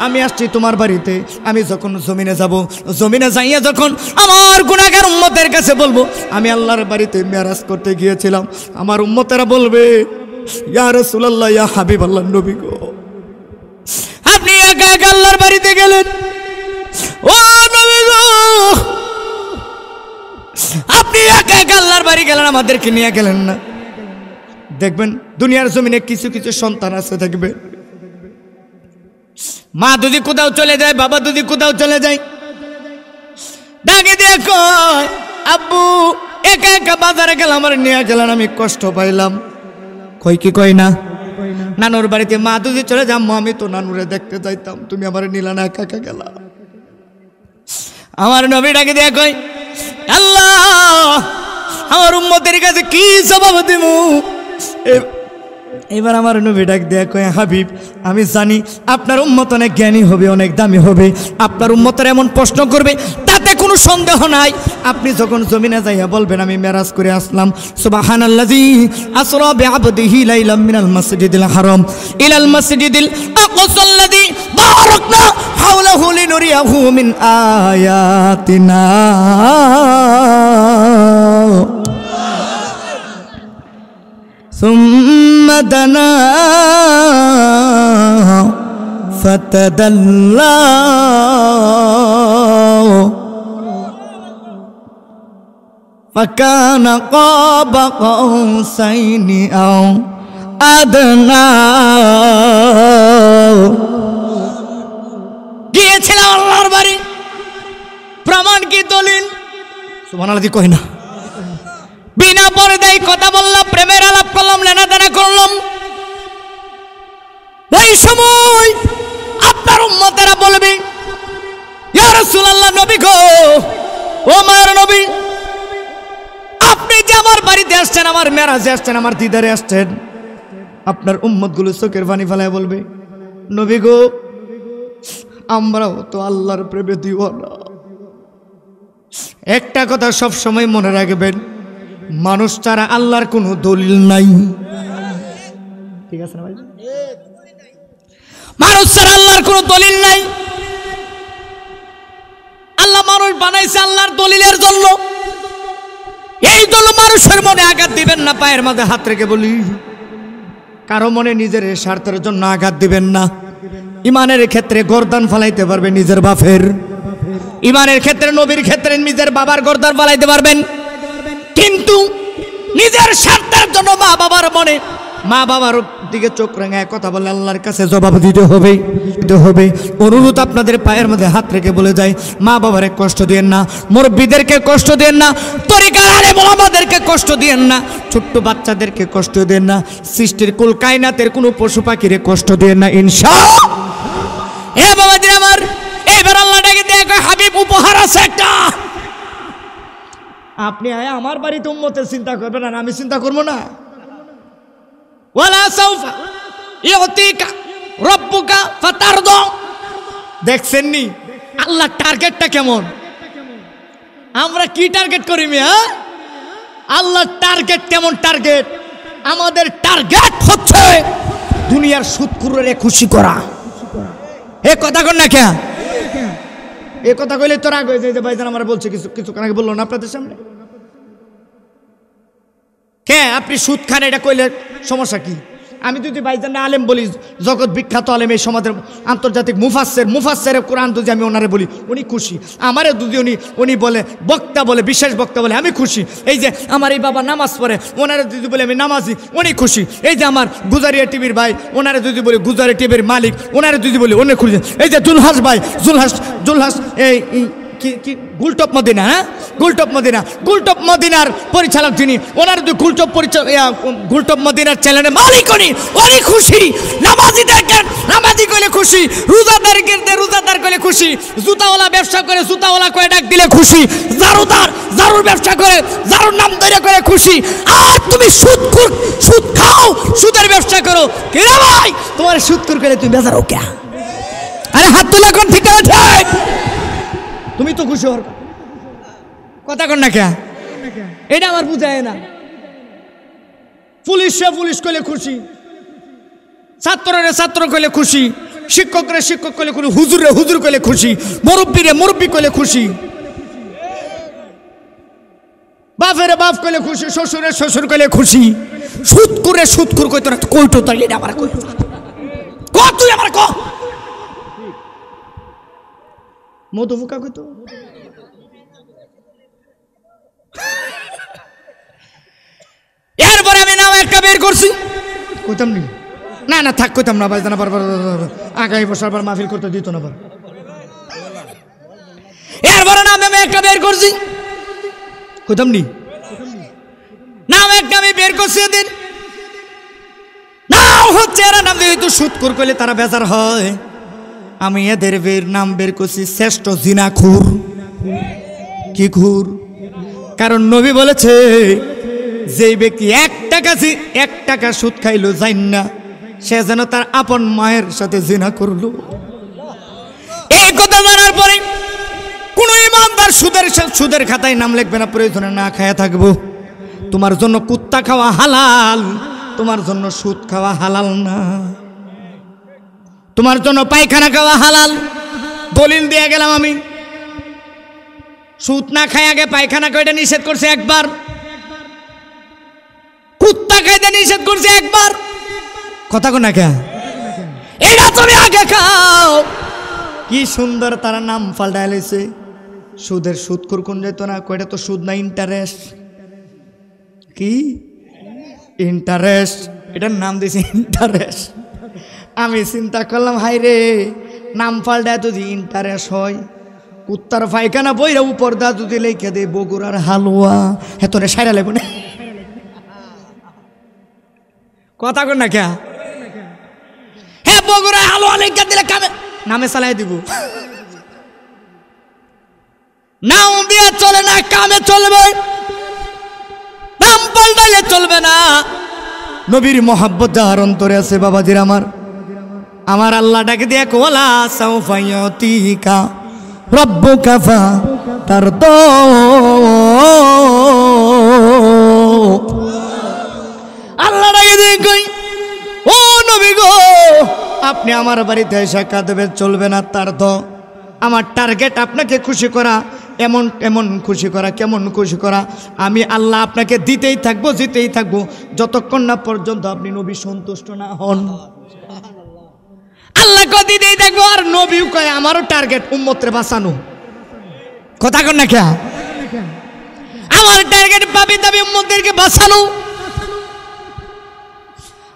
আমি আসছি তোমার বাড়িতে, আমি যখন জমিনে যাব, জমিনে যাইয়া যখন আমার গুনাহগার উম্মতের কাছে বলবো আমি আল্লাহর বাড়িতে মেরাজ করতে গিয়েছিলাম, আমার উম্মতেরা বলবে ইয়া রাসূলুল্লাহ ইয়া হাবিবাল্লাহ, নবী গো আপনি একা একা আল্লাহর বাড়িতে গেলেন, ও নবী গো আপনি একা একা আল্লাহর বাড়ি গেলেন, আমাদেরকে নিয়ে গেলেন না। দেখবেন দুনিয়ার জমিনে কিছু কিছু সন্তান আছে, দেখবে মা যদি কোথাও চলে যায়, বাবা যদি কোথাও চলে যায়, ডাকে দিয়ে কয় আব্বু একা একা বাজারে গেলাম, আমার নিয়ে গেলেন, আমি কষ্ট পাইলাম। কই কি কই না? নানুর বাড়িতে মা যদি চলে যাম, আমি তো নানুরে দেখতে যাইতাম, তুমি আমার নিলা না, একা একা গেলা। আমার নবী ডাকে দিয়ে কয় আল্লাহ আমার উম্মতের কাছে কি জবাব দেব? এবার আমার নবী ডাক দেয়া কয় হাবিব আমি জানি আপনার উম্মত অনেক জ্ঞানী হবে, অনেক দামি হবে, আপনার উম্মতের এমন প্রশ্ন করবে তাতে কোনো সন্দেহ নাই। আপনি যখন জমিনে যাইয়া বলবেন আমি মেরাজ করে আসলাম, সুবহানাল্লাযী আসরা বিআবদিহি লাইলাম মিনাল মাসজিদিল হারাম ইলাল মাসজিদিল আকসাল্লাযী বারাকনা হাওলাহু লিনুরিয়াহু মিন আয়াতিনা। ثم دنا فتدلى فكان قاب قوسين أو أدنى। গিয়েছিলাম আল্লাহর বাড়ি, প্রমাণ কি দলিল? সুবহানাল্লাহ কই না, বিনা পর্দায় কথা বললাম, প্রেমের আলাপ করলাম, লেনাদেনা করলাম। এই সময় আপনার উম্মতেরা বলবে ইয়া রাসূলুল্লাহ, নবী গো, ও মায়ের নবী, আপনি যে আমার বাড়িতে আসছেন, আমার মেরাজে আসছেন, আমার দিদারে আসছেন, আপনার উম্মতগুলো চোখের পানি ফেলায় বলবে নবী গো আমরাও তো আল্লাহর প্রেমে দিওয়ানা। একটা কথা সব সময় মনে রাখবেন, মানুষ ছাড়া আল্লাহর কোনো দলিল নাই। ঠিক আছে না ভাই? মানুষ ছাড়া আল্লাহর কোনো দলিল নাই। আল্লাহ মানুষ বানাইছে আল্লাহর দলিলের জন্য। এই জন্য মানুষের মনে আঘাত দিবেন না। পায়ের মাঝে হাত রেখে বলি, কারো মনে নিজের স্বার্থের জন্য আঘাত দিবেন না। ইমানের ক্ষেত্রে গর্দান ফালাইতে পারবে নিজের বাপের, ইমানের ক্ষেত্রে নবীর ক্ষেত্রে নিজের বাবার গর্দান ফালাইতে পারবেন, কিন্তু নিজের স্বার্থের জন্য মা বাবার মনে মা বাবার দিকে চোখ রাঙায় কথা বলে আল্লাহর কাছে জবাব দিতে হবে। অনুরোধ আপনাদের পায়ের মধ্যে হাত রেখে বলে যায়, মা বাবারে কষ্ট দিয়েন না, মুরব্বিদেরকে কষ্ট দিয়েন না, তরিকার আলেম ওলামাদেরকে কষ্ট দিয়েন না, ছোট্ট বাচ্চাদেরকে কষ্ট দেন না, সৃষ্টির কুল কায়নাতের কোনো পশু পাখিরে কষ্ট দেন না ইনশাআল্লাহ। এ বাবাজির আমার, এবার আল্লাহটাকে দেখো হাবিব উপহার আছে একটা। আপনি আমার বাড়িতে উম্মতের চিন্তা করবেন না, আমি চিন্তা করবো না। ওয়ালা সাউফা ইউতিকা রাব্বুকা ফাতারদা। দেখছেন নি আল্লাহ টার্গেটটা কেমন? আমরা কি টার্গেট করি মিয়া? আল্লাহ টার্গেট কেমন? টার্গেট আমাদের টার্গেট হচ্ছে দুনিয়ার সুদখোররে খুশি করা। এ কথা কন না কে? এ কথা কইলে তো রাগ হয়ে যায় যে ভাইজান আমার বলছে কিছু আগে বললো না আপনাদের সামনে। কে আপনি সুদ খান এটা কইলে সমস্যা কি? আমি যদি ভাইজান আলেম বলি, জগৎ বিখ্যাত আলেম, এই সমাজের আন্তর্জাতিক মুফাসসির কোরআন যদি আমি ওনারে বলি উনি খুশি, আমারে যদি উনি বলে বক্তা বলে, বিশেষ বক্তা বলে আমি খুশি। এই যে আমার এই বাবা নামাজ পড়ে, ওনারে যদি বলে আমি নামাজি উনি খুশি। এই যে আমার গুজারিয়া টিভির ভাই, ওনারে যদি বলি গুজারিয়া টিভির মালিক, ওনারে যদি বলি উনি খুশি। এই যে জুলহাস ভাই, জুলহাস এই কি গুলটপ মদিনা, হ্যাঁ গুলটপ মদিনার পরিচালক যিনি, ওনার যদি গুলটপ মদিনার চ্যানেলের মালিক উনি খুশি। নামাজি কইলে খুশি, রোজাদার কইলে খুশি, জুতাওয়ালা ব্যবসা করে জুতাওয়ালা কয়ে ডাক দিলে খুশি, জারুর ব্যবসা করে জারুর নাম ধরে করে খুশি। আর তুমি সুদ খাও, সুদের ব্যবসা করো, কে রে ভাই তোমার সুদখোর করে তুমি বেজার ও কে? আরে হাত তোলা কোন ঠিক আছে? তুমি তো খুশি হওয়ার কথা কন না কে? এটা আমার বুঝায় না। পুলিশ কইলে খুশি, ছাত্র কইলে খুশি, শিক্ষক কইলে খুশি, হুজুর কইলে খুশি, মুরব্বি কইলে খুশি, বাপ কইলে খুশি, শ্বশুর কইলে খুশি। সুদখোর কইতো না কইতো তাইলে আমার কই তুই আমার ক মধু ফুকা কইতো। এরপরে আমি নাম একটা বের করছি, কইতাম নি না থাক কইতাম না ভাই, জানা আগামী বছর আবার মাহফিল করতে দিত না। এরপরে নাম আমি একটা বের করছি, কইতাম নি নাম একটা আমি বের করছি। এদিন নাম হচ্ছে এরা নাম দিয়ে সুদখোর করলে তারা বেজার হয়। আমি এদের নাম বের করছি শ্রেষ্ঠ জিনাখোর। কি খুর? কারণ নবী বলেছে যেই ব্যক্তি 1 টাকা সুদ খাইলো যাই না, সে যেন তার আপন মায়ের সাথে জিনা করলো। এই কথা জানার পরে কোন ইমানদার সুদের খাতায় নাম লিখবে না, প্রয়োজনে না খায়া থাকবো। তোমার জন্য কুত্তা খাওয়া হালাল, তোমার জন্য সুদ খাওয়া হালাল না। তোমার জন্য পায়খানা খাওয়া হালাল, দলিল দিয়ে গেলাম আমি। সুদ না খাই আগে পায়খানা কয়টা নিষেধ করছে একবার, কুত্তা খাইতে নিষেধ করছে একবার। কথা কো না কে? এটা তুমি আগে খাও। কি সুন্দর তারা নাম পাল্টায় লাইছে। সুদখোর কোন যেত না, কয়টা তো সুদ না ইন্টারেস্ট। কি ইন্টারেস্ট? এটার নাম দিয়েছে ইন্টারেস্ট। আমি চিন্তা করলাম হাই রে, নাম পাল্টায় যদি ইন্টারেস্ট হয়, কুত্তার পায়খানা বইরা উপর দা যদি লেখে দে বগুড়ার হালুয়া, হেতরে সাইরা লেব না। কথা কর না কে? হ্যাঁ বগুড়ার হালুয়া লেখা দিলে নামে চালাই দিব। নাম দিয়ে চলে না, কামে চলবে। নাম পাল্টাইলে চলবে না। নবীর মহাব্বত যার অন্তরে আছে বাবাজির আমার আল্লাহটাকে দিয়ে কোলা সাউফা ইউতিকা রাব্বুকা ফাতারদা। আল্লাহটাকে দিয়ে কই, ও নবী গো আপনি আমার বাড়িতে এসে কাঁদবে চলবে না। তার তো আমার টার্গেট আপনাকে খুশি করা, এমন খুশি করা, কেমন খুশি করা। আমি আল্লাহ আপনাকে দিতেই থাকবো, জিতেই থাকবো যতক্ষণ না পর্যন্ত আপনি নবী সন্তুষ্ট না হন। আল্লাহ কে দিতেই থাকবো। আর নবীও কয় আমারও টার্গেট উম্মতরে বাঁচানো। কথা কন না কে? আমার টার্গেট পাবি দাবি উম্মতদেরকে বাঁচানো।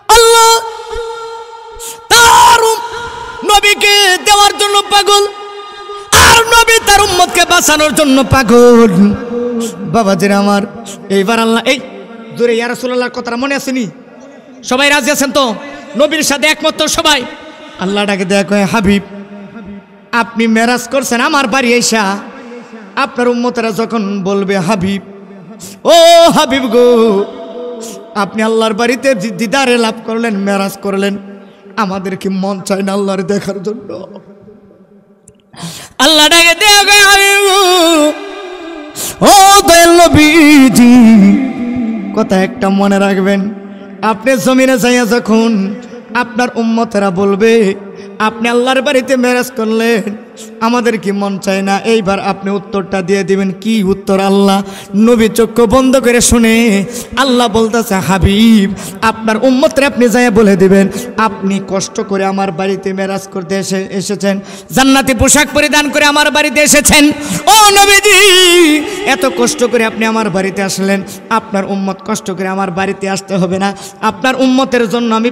আল্লাহ তার নবীকে দেওয়ার জন্য পাগল, আর নবী তার উম্মতকে বাঁচানোর জন্য পাগল। বাবাজিরা আমার, এইবার আল্লাহ এই জোরে ইয়া রাসূলুল্লাহর কথাটা মনে আসেনি? সবাই রাজি আছেন তো? নবীর সাথে একমত তো সবাই? আল্লাহ ডাকে দেয়া কয়, হাবিব আপনি মেরাজ করছেন আমার বাড়ি এসা, আপনার উম্মতেরা যখন বলবে হাবিব, ও হাবিব গো, আপনি আল্লাহর বাড়িতে দিদারে লাভ করলেন, মেরাজ করলেন, আমাদের কি মন চায় না আল্লাহর দেখার জন্য? আল্লাহ ডাকে দেয়া কয়, হাবিব ও দয়াল নবীজি, কথা একটা মনে রাখবেন, আপনি জমিনে যাইয়া যখন আপনার উম্মতেরা বলবে আপনি আল্লাহর বাড়িতে মেরাজ করলেন, আমাদের কি মন চায় না? এইবার আপনি উত্তরটা দিয়ে দিবেন। কি উত্তর? আল্লাহ নবী চক্ষু বন্ধ করে শুনে আল্লাহ বলতেছে, হাবিব আপনার উম্মতরা আপনি যাইয়া বলে দিবেন আপনি কষ্ট করে আমার বাড়িতে মেরাজ করতে এসেছেন, জান্নাতি পোশাক পরিধান করে আমার বাড়িতে এসেছেন। ও নবীজি, এত কষ্ট করে আপনি আমার বাড়িতে আসলেন, আপনার উম্মত কষ্ট করে আমার বাড়িতে আসতে হবে না। আপনার উম্মতের জন্য আমি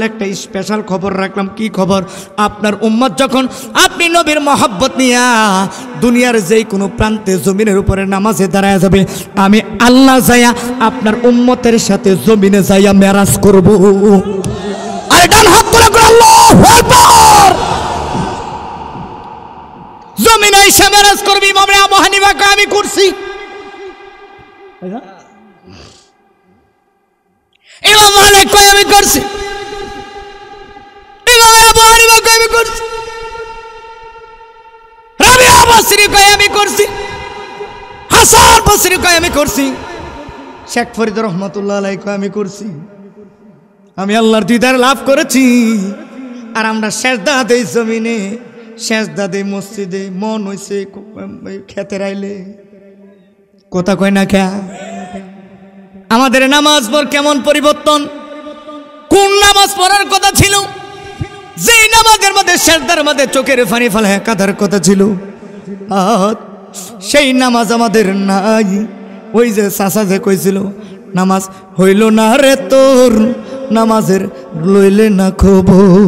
একটা স্পেশাল খবর রাখলাম। কি খবর? আপনার উম্মত যখন আপনি নবীর মহব্বত নিয়া দুনিয়ার যেই কোনো প্রান্তে জমিনের উপরে নামাজে দাঁড়ায় যাবে, আমি আল্লাহ যাইয়া আপনার উম্মতের সাথে জমিনে যাইয়া মেরাজ করব। আরে ডান হাত করে আল্লাহু আকবার। জমিনে এসে মেরাজ করবি। ইমাম আবু হানিফা কয় আমি করছি। ইমাম মালিক কয় আমি করছি। ইমাম আবু হানিফা কয় আমি করছি। রাবিয়া বসরি কয় আমি করছি। হাসান বসরি কয় আমি করছি। শেখ ফরিদ রহমাতুল্লাহ আলাইহি কয় আমি করছি। আমি আল্লাহর দিদার লাভ করেছি। আর আমরা সেজদা দেই জমিনে, সেজদা দেই মসজিদে, মন হইছে খেতে রাইলে। কথা কয় না কে? আমাদের নামাজ পড় কেমন পরিবর্তন! কোন নামাজ পড়ার কথা ছিল, যে নামাজের মধ্যে সেজদার মধ্যে চোখের পানি ফেলে কাঁদার কথা ছিল, সেই নামাজ আমাদের নাই। ওই যে চাচা যে কইছিল, নামাজ হইল না রে তোর, নামাজের লইলে না খবর।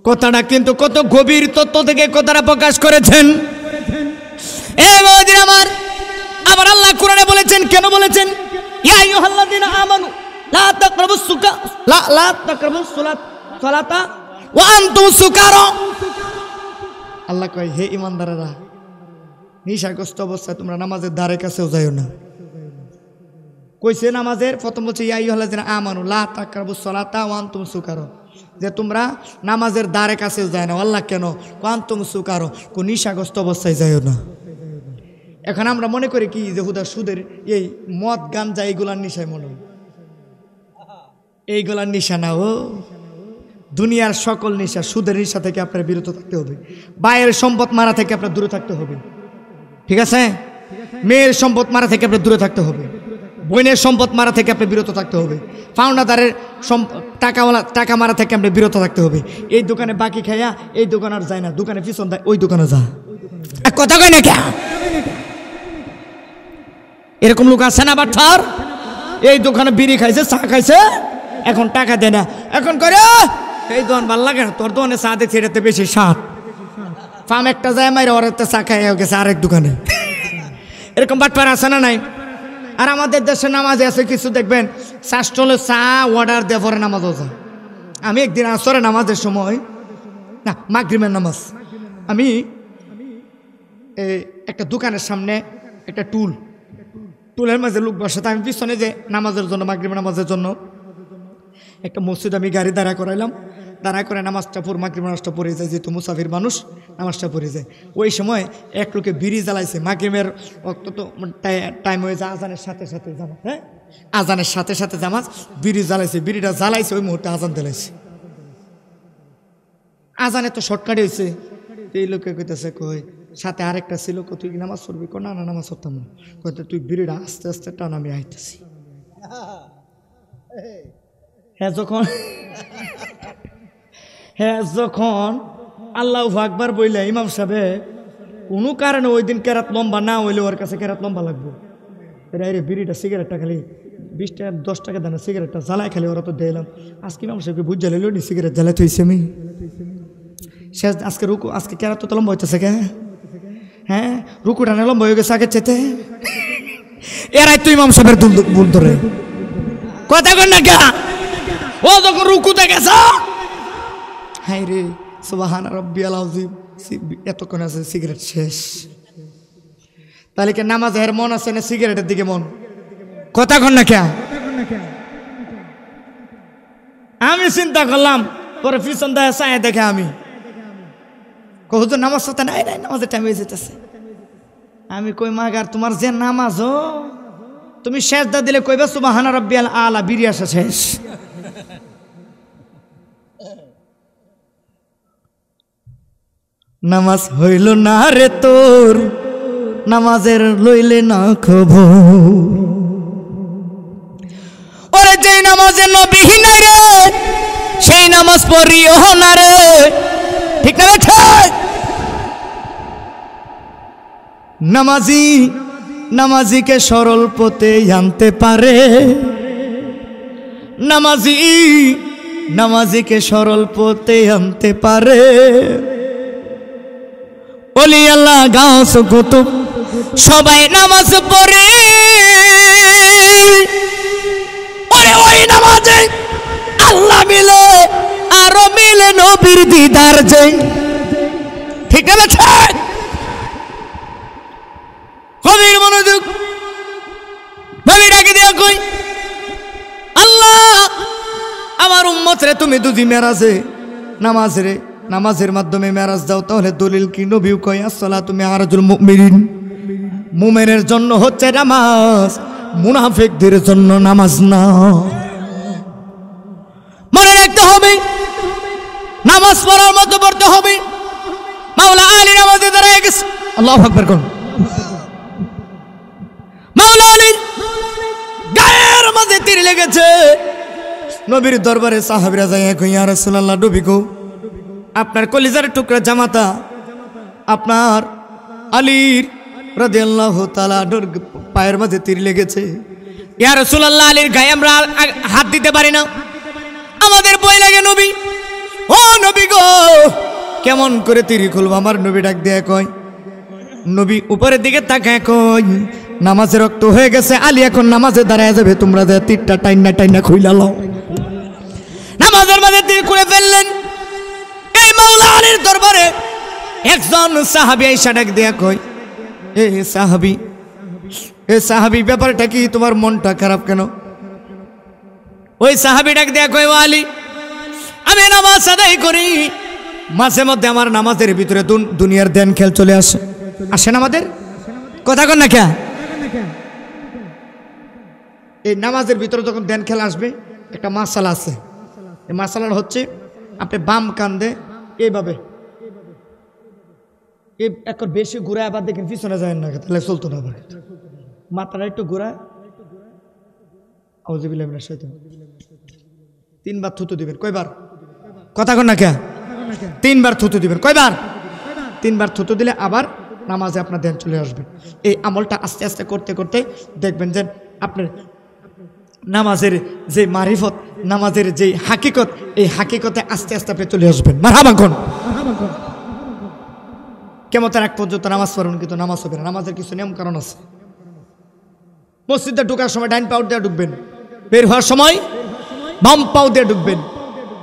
কথাটা কিন্তু কত গভীর তত্ত্ব থেকে কথাটা প্রকাশ করেছেন। আমার আবার আল্লাহ কোরআনে বলেছেন, কেন বলেছেন? ইয়া আইয়ুহাল্লাযীনা আমানু লা তাকরাবুস সালাতা ওয়া আনতুম সুকারা। আল্লাহ কয়, হে ঈমানদারেরা, নিশাগ্রস্ত অবস্থায় তোমরা নামাজের ধারে কাছেও যাইও না। কইছে নামাজের প্রথম বলছে ইয়া আইয়ুহাল্লাযীনা আমানু লা তাকরাবুস সালাতা ওয়া আনতুম সুকারা, যে তোমরা নামাজের ধারে কাছেও যায় না। আল্লাহ কেন? ওয়া আনতুম সুকারা, কো নিশাগ্রস্ত অবস্থায় যাইও না। এখন আমরা মনে করি কি যে হুদা সুদের এই মদ গাঞ্জা এইগুলার নিশায় মনে হয়, এইগুলার নিশা না। ও দুনিয়ার সকল নিশা, সুদের নিশা থেকে আপনার বিরত থাকতে হবে। ভাইয়ের সম্পদ মারা থেকে আপনার দূরে থাকতে হবে, ঠিক আছে? মেয়ের সম্পদ মারা থেকে আপনার দূরে থাকতে হবে। বোনের সম্পদ মারা থেকে আপনি বিরত থাকতে হবে। পাওনাদারের টাকা মারা থেকে আপনি বিরত থাকতে হবে। এই দোকানে বাকি খাইয়া এই দোকান আর যায় না, দোকানে পিছন দেয় ওই দোকানে যা। কথা কয় না কে? এরকম লোক আছে না? আবার ঠার এই দোকানে বিড়ি খাইছে, চা খাইছে, এখন টাকা দেয় না। এখন করে এই দোকান ভাল লাগে না, তোর দোকানে চা দেখছে এটাতে বেশি স্বাদ, ফার্ম একটা যায় মাইরে ওর চা খাই গেছে আরেক দোকানে। এরকম বাটপার আছে না নাই? আর আমাদের দেশে নামাজে আছে কিছু দেখবেন, শাস্ত্রলে চা অর্ডার দিয়ে পরে নামাজও যায়। আমি একদিন আসরে নামাজের সময়, না মাগরিবের নামাজ, আমি একটা দোকানের সামনে একটা টুলের মাঝে লোক বসে, আমি পিছনে যে নামাজের জন্য, মাগরিবের নামাজের জন্য একটা মসজিদ আমি গাড়ি দাঁড়া করাইলাম। দাঁড়া করে নামাজটা মাগরিবের নামাজটা পড়ে যায়, যেহেতু মুসাফির মানুষ নামাজটা পড়ে যায়। ওই সময় এক লোকে বিড়ি জ্বালাইছে, মাগরিবের অত তো টাইম হয়ে যায়, আজানের সাথে সাথে জামাজ, হ্যাঁ আজানের সাথে সাথে জামাজ, বিড়ি জ্বালাইছে, বিড়িটা জ্বালাইছে, ওই মুহূর্তে আজান দিলাইছে। আজানে তো শর্টকাট হয়েছে। এই লোকে কইতেছে, কই সাথে আরেকটা ছিল, তুই কি নামাজ পড়বি? না না নামাজ পড়তাম না। কইতে তুই বিড়িটা আস্তে আস্তে টান, আমি আইতেছি। হ্যাঁ যখন আল্লাহু আকবার বইলে ইমাম সাহেব কোনো কারণে ওই দিন কেরাত লম্বা না হইলে ওর কাছে কেরাত লম্বা লাগবে। রে বিড়িটা সিগারেটটা খালি 20 টাকা 10 টাকা দানা সিগারেটটা জ্বালায় খালি ওরা তো দিলাম আজকে ইমাম সাহেবকে বুঝ জ্বালাইলো নি সিগারেট জ্বালাই থইছি আমি শেষ আজকে রুকু আজকে কেরা তো লম্বা হইতেছে কে হ্যাঁ রুকুটা না লম্বা হয়ে গেছে আগের চাইতে এরাই তো ইমাম সাহেবের দুল ধরে কথা কন না কে ও যখন রুকুতে গেছ হাই রে সুবহান রাব্বিয়াল আযীম এতক্ষণ আছে সিগারেট শেষ তাহলে কি নামাজের মন আছে না সিগারেটের দিকে মন কথা কন না কে আমি চিন্তা করলাম পরে পিছন দেয় চায় দেখে আমি হুজুর নামাজ সাথে নাই নাই নামাজের টাইম হয়ে যেতেছে আমি কই মাগার তোমার যে নামাজ তুমি সেজদা দিলে কইবা সুবহান রাব্বিয়াল আলা বিরিয়া শেষ নামাজ হইল না রে তোর নামাজের লইলে না খবর ওরে যে নামাজে নবীহীন রে সেই নামাজ পড়িও না রে ঠিক না ঠিক নামাজিকে সরল পথে আনতে পারে নামাজিকে সরল পথে আনতে পারে ওলি আল্লাহ গাছ কুতুব সবাই নামাজ পড়ে ওরে ওই নামাজে আল্লাহ মিলে আরো মিলে নবীর দিদার যে ঠিক না ঠিক কবির মনোযোগ নবী ডাকে দিয়া কই আল্লাহ আমার উম্মত রে তুমি দুজি মেরাজে নামাজের মাধ্যমে মেরাজ দাও তাহলে দলিল কি নবীও কয় আসসালাতু মিআরাজুল মুমিনিন মুমিনের জন্য হচ্ছে নামাজ মুনাফিকদের জন্য নামাজ না মনে রাখতে হবে নামাজ পড়ার মতো পড়তে হবে মাওলা আলী নামাজে দাঁড়ায় গেছে আল্লাহু আকবার কোন মাওলা আলী গায়ের মাঝে তীর লেগেছে নবীর দরবারে সাহাবীরা যায় কই ইয়া রাসূলুল্লাহ নবী গো আপনার কলিজার টুকরা জামাতা আপনার আলীর রাদিয়াল্লাহু তাআলা পায়ের মাঝে তীর লেগেছে ইয়া রাসূলুল্লাহ আলীর গায়ে আমরা হাত দিতে পারি না আমাদের ভয় লাগে নবী ও নবী গো কেমন করে তীর খুলব আমার নবী ডাক দিয়ে কয় নবী উপরের দিকে তাকায় কয় নামাজে রক্ত হয়ে গেছে আলী এখন নামাজে দাঁড়ায় যাবে তোমরা যে তীরটা টাইনা খুইলা লও নামাজের মাঝে তীর খুলে ফেললেন এই মাওলা আলীর দরবারে একজন সাহাবী আয়েশা ডাক দিয়া কই এ সাহাবী ব্যাপারটা কি তোমার মনটা খারাপ কেন ওই সাহাবী ডাক দিয়া কই ও আলী আমি নামাজ আদায় করি মাঝে মধ্যে আমার নামাজের ভিতরে দুনিয়ার ধ্যান খেল চলে আসে না আমাদের কথা কন না কে এই নামাজের ভিতরে যখন ধ্যান খেল আসবে একটা মাসালা আছে এই মাসালাটা হচ্ছে আপনি বাম কান্দে এইভাবে এই একবার বেশি ঘুরায় আবার দেখেন পিছনে যায় না তাহলে চলতো না আবার মাথাটা একটু ঘুরায় আউযুবিল্লাহি মিনাশ শাইতানির রাজিম 3 বার থুতু দিবেন কয়বার কথা কন না কে 3 বার থুতু দিবেন কয়বার 3 বার থুতু দিলে আবার নামাজে আপনার ধ্যান চলে আসবে এই আমলটা আস্তে আস্তে করতে করতে দেখবেন যে আপনার নামাজের যে মারিফত নামাজের যে হাকিকত এই হাকিকতে আস্তে আস্তে আপনি চলে আসবেন মারহাবা কোন কেমতের এক পর্যন্ত নামাজ পড়বেন কিন্তু নামাজ হবে না নামাজের কিছু নিয়ম কারণ আছে মসজিদে ঢোকার সময় ডাইন পাও দিয়ে ঢুকবেন বের হওয়ার সময় বাম পাও দিয়ে ঢুকবেন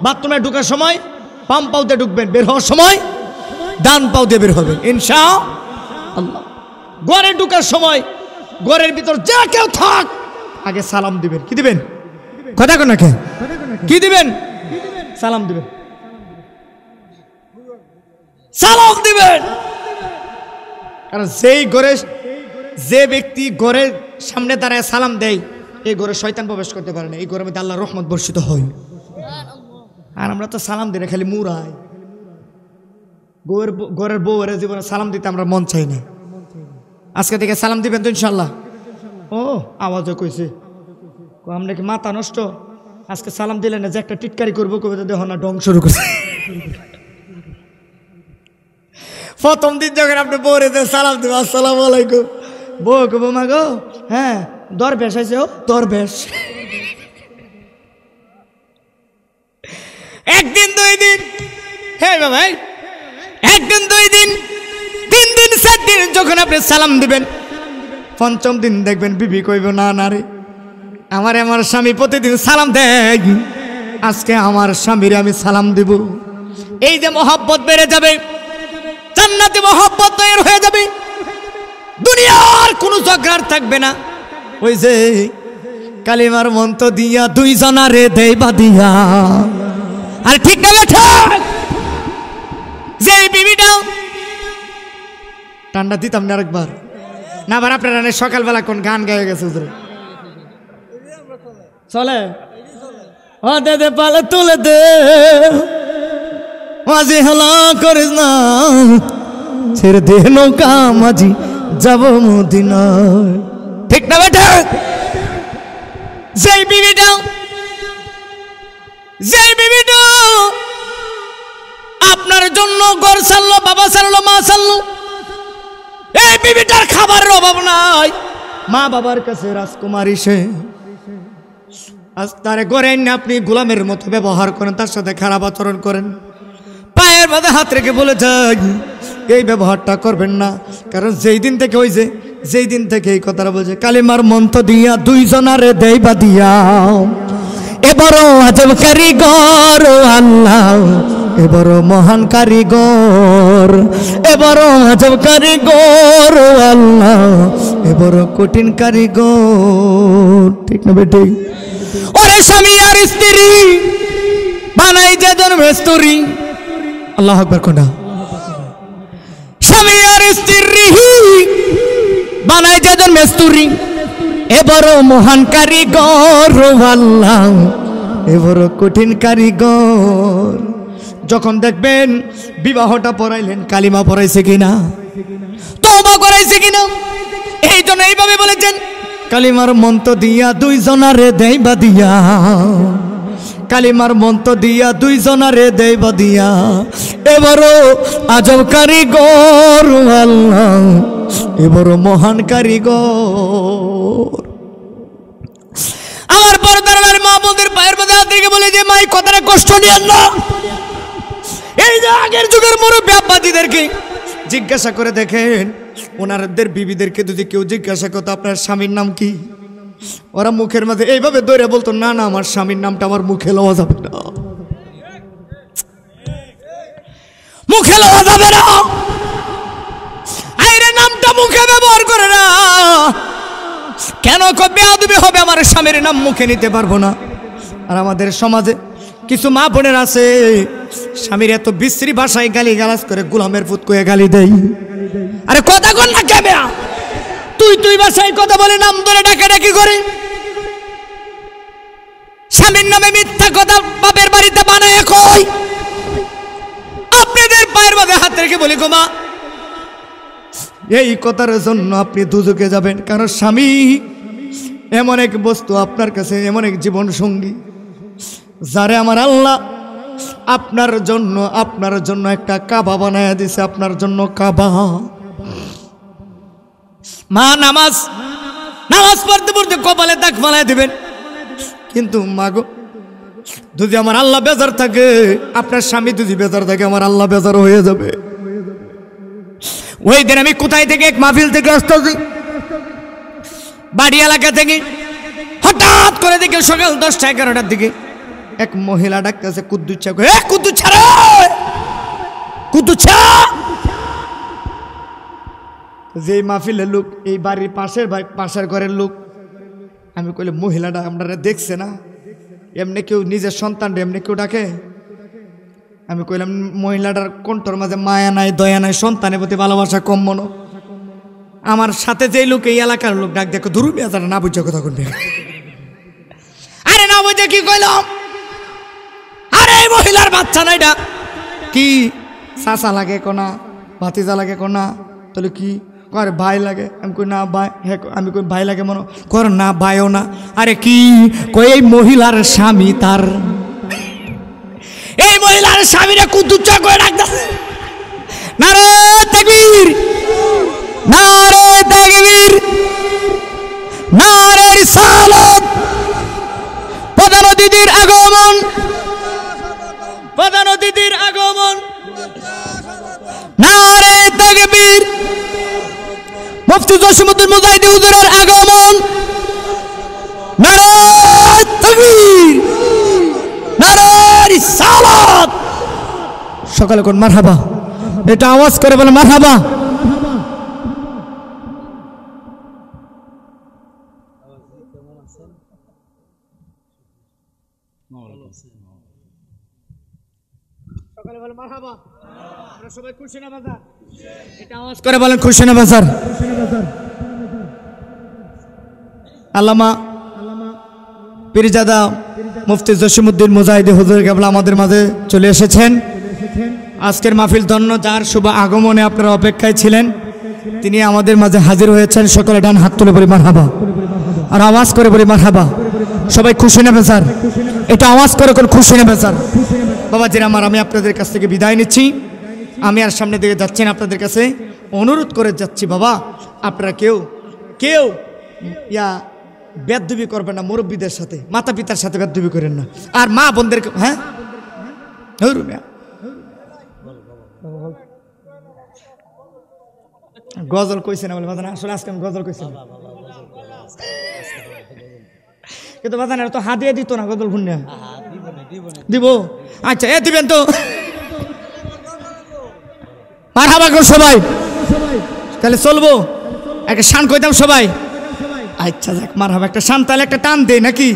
বাথরুমে ঢোকার সময় বাম পাও দিয়ে ঢুকবেন বের হওয়ার সময় ডান পাও দিয়ে বের হবেন ইনশাআল্লাহ ঘরে ঢোকার সময় ঘরের ভিতর যা কেউ থাক আগে সালাম দিবেন কি দিবেন কথা কন না কে কি দিবেন সালাম দিবেন সালাম দিবেন কারণ যে ব্যক্তি ঘরের সামনে দাঁড়ায় সালাম দেয় এই ঘরে শয়তান প্রবেশ করতে পারে না এই ঘরের মধ্যে আল্লাহর রহমত বর্ষিত হয় আর আমরা তো সালাম দিই না খালি মুরাই ঘরের বউয়ের জীবনে সালাম দিতে আমরা মন চাই না আজকে থেকে সালাম দিবেন তো ইনশাল্লাহ ও আওয়াজও কইছে আমরা কি মাথা নষ্ট আজকে সালাম দিলে না যে একটা টিটকারি করবো কবিতা দেখো না ঢং শুরু করছে প্রথম দিন যখন আপনি বউরে সালাম দেবো আসসালামু আলাইকুম বউ কবো মা গো হ্যাঁ দরবেশ আছে ও দরবেশ। একদিন 2 দিন, হ্যাঁ ভাই, একদিন 2 দিন 3 দিন 4 দিন যখন আপনি সালাম দিবেন, 5ম দিন দেখবেন বিবি কইব না না রে আমার স্বামী প্রতিদিন সালাম দেয়, আজকে আমার স্বামীরে আমি সালাম দিব। এই যে মহব্বত বেড়ে যাবে, জান্নাতে মহব্বত তৈরি হয়ে যাবে, দুনিয়ার কোনো ঝগড়া থাকবে না। ওই যে কালিমার মন্ত্র দিয়া 2 জনারে দেই বাদিয়া, আর ঠিক না বেঠা, যে বিবিটা ঠান্ডা দিতাম না আরেকবার না, আবার আপনারা সকালবেলা কোন গান গায়ে গেছে হুজুর চলে ও দে দে পালে তুলে দে মাঝি হেলা করিস না, ছেড়ে দে নৌকা মাঝি যাব মদিনায়। ঠিক না বেঠা, যে বিবিটা আপনার জন্য ঘর ছাড়লো, বাবা ছাড়লো, মা ছাড়লো, এই বিবিটার খাবারের অভাব নাই, মা বাবার কাছে রাজকুমারী সে, আজ তারে গড়েন না আপনি গোলামের মতো ব্যবহার করেন, তার সাথে খারাপ আচরণ করেন, পায়ের মাঝে হাত রেখে বলে যাই এই ব্যবহারটা করবেন না। কারণ যেই দিন থেকে যেই দিন থেকে এই কথাটা বলছে কালিমার মন্ত্র দিয়া 2 জনারে দেই বাদিয়া, এবার আজব কারিগর আল্লাহ, এবার মহান কারিগর, এবার আজব কারিগর আল্লাহ, এবার কঠিন কারিগর। ঠিক না বেটি? ওরে স্বামী আর স্ত্রী বানাই যে জন্মেস্তরি, আল্লাহ আকবার কোনা, স্বামী আর স্ত্রী বানাই যে জন্মেস্তরি, এবার মহান কারিগর আল্লাহ, এবার কঠিন কারিগর। যখন দেখবেন বিবাহটা পড়াইলেন কালিমা পড়াইছে কিনা, তওবা করাইছে কিনা, এই জন্য এইভাবে বলেছেন কালিমার মন্ত্র দিয়া 2 জনারে দেই বাদিয়া, কালিমার মন্ত্র দিয়া 2 জনারে দেই বাদিয়া, এবারও আজব কারিগর আল্লাহ, এবারও মহান কারিগর। আমার পর্দার মা বোনদের পায়ের মধ্যে হাত রেখে বলে যে মাই কথাটা কষ্ট নিয়েন না। এই যে আগের যুগের মুরব্বী আব্বাজিদেরকে জিজ্ঞাসা করে দেখেন, ওনাদের বিবিদেরকে যদি কেউ জিজ্ঞাসা করতো আপনার স্বামীর নাম কি, ওরা মুখের মাঝে এইভাবে ধরে বলতো না না আমার স্বামীর নামটা আমার মুখে লওয়া যাবে না, মুখে লওয়া যাবে না, আইরে নামটা মুখে ব্যবহার করে না। কেন বেয়াদবি হবে, আমার স্বামীর নাম মুখে নিতে পারবো না। আর আমাদের সমাজে কিছু মা বোনের আছে স্বামীর এত বিশ্রী ভাষায় গালি গালাজ করে গোলামের ফুট কয়ে গালি দেয়। আরে কথা কর না কেমন, তুই ভাষায় কথা বলে নাম ধরে ডাকাডাকি করে, স্বামীর নামে মিথ্যা কথা বাপের বাড়িতে বানায় কই। আপনাদের পায়ের মাঝে হাত রেখে বলি গো মা, এই কথার জন্য আপনি দুজকে যাবেন। কারণ স্বামী এমন এক বস্তু আপনার কাছে, এমন এক জীবন সঙ্গী যারে আমার আল্লাহ আপনার জন্য একটা কাবা বানায় দিছে, আপনার জন্য কাবা। মা নামাজ পড়তে পড়তে কপালে দাগ মালায় দিবেন, কিন্তু মাগো যদি আমার আল্লাহ বেজার থাকে, আপনার স্বামী যদি বেজার থাকে, আমার আল্লাহ বেজার হয়ে যাবে। ওই দিন আমি কোথায় থেকে এক মাহফিল থেকে আসতেছি, বাড়ি এলাকা থেকে, হঠাৎ করে দেখে সকাল 10টা-11টার দিকে এক মহিলা ডাকতেছে কুদ্দুচ্ছা, কুদ্দুচ্ছা রে, কুদ্দুচ্ছা। যে মাহফিলের লোক এই বাড়ির পাশের ঘরের লোক, আমি কইলে মহিলাটা আপনারা দেখছে না, এমনি কেউ নিজের সন্তান এমনি কেউ ডাকে? আমি কইলাম মহিলাটার কণ্ঠর মাঝে মায়া নাই, দয়া নাই, সন্তানের প্রতি ভালোবাসা কম মনো। আমার সাথে যে লোক, এই এলাকার লোক ডাক দেখো ধরু মেয়ে তারা না বুঝে কথা করবে। আরে না বুঝে কি কইলাম, আরে এই মহিলার বাচ্চা না, এটা কি চাচা লাগে কোনা, ভাতিজা লাগে কোনা, তাহলে কি করে ভাই লাগে? আমি কই না ভাই, হ্যাঁ আমি কই ভাই লাগে মনে কর না, ভাইও না। আরে কি কই এই মহিলার স্বামী, তার এই মহিলার স্বামীরা কুদ্দুচ্চা করে ডাকতেছে। নারে তাকবীর, নারে তাকবীর, নারে রিসালাত প্রধান অতিথির আগমন প্রধান অতিথির আগমন নারে তাকবীর মুফতি জসিমউদ্দিন মুজাহিদি হুজুরের আগমন নারে তাকবীর নারে রিসালাত সকালে কোন মারহাবা এটা আওয়াজ করে বলে মারহাবা সকালে বলে মারহাবা আমরা সবাই খুশি না বাজার এটা আওয়াজ করে বলেন খুশি না বাজার আল্লামা পীরজাদা মুফতি জসিমউদ্দিন মুজাহিদি হুজুর কেবলা আমাদের মাঝে চলে এসেছেন আজকের মাহফিল ধন্য যার শুভ আগমনে আপনারা অপেক্ষায় ছিলেন তিনি আমাদের মাঝে হাজির হয়েছেন সকলে ডান হাত তুলে বলি মারহাবা আর আওয়াজ করে বলি মারহাবা সবাই খুশি নেবে স্যার এটা আওয়াজ করে কোন খুশি নেবে স্যার বাবাজিরা আমার আমি আপনাদের কাছ থেকে বিদায় নিচ্ছি আমি আর সামনে দিকে যাচ্ছি না আপনাদের কাছে অনুরোধ করে যাচ্ছি বাবা আপনারা কেউ কেউ ইয়া বেদবি করবেন না মুরব্বীদের সাথে মাতা পিতার সাথে বেদবি করেন না আর মা বোনদের হ্যাঁ গজল কইছে না বলে বাজান আসলে আজকে আমি গজল কইছি কিন্তু বাজান তো হাদিয়ে দিত না গজল শুনে দিব আচ্ছা এ দিবেন তো মারহাবা কর সবাই তাহলে চলবো একটা শান কইতাম সবাই আচ্ছা যাক মারহাবা একটা শান তাহলে একটা টান দেই নাকি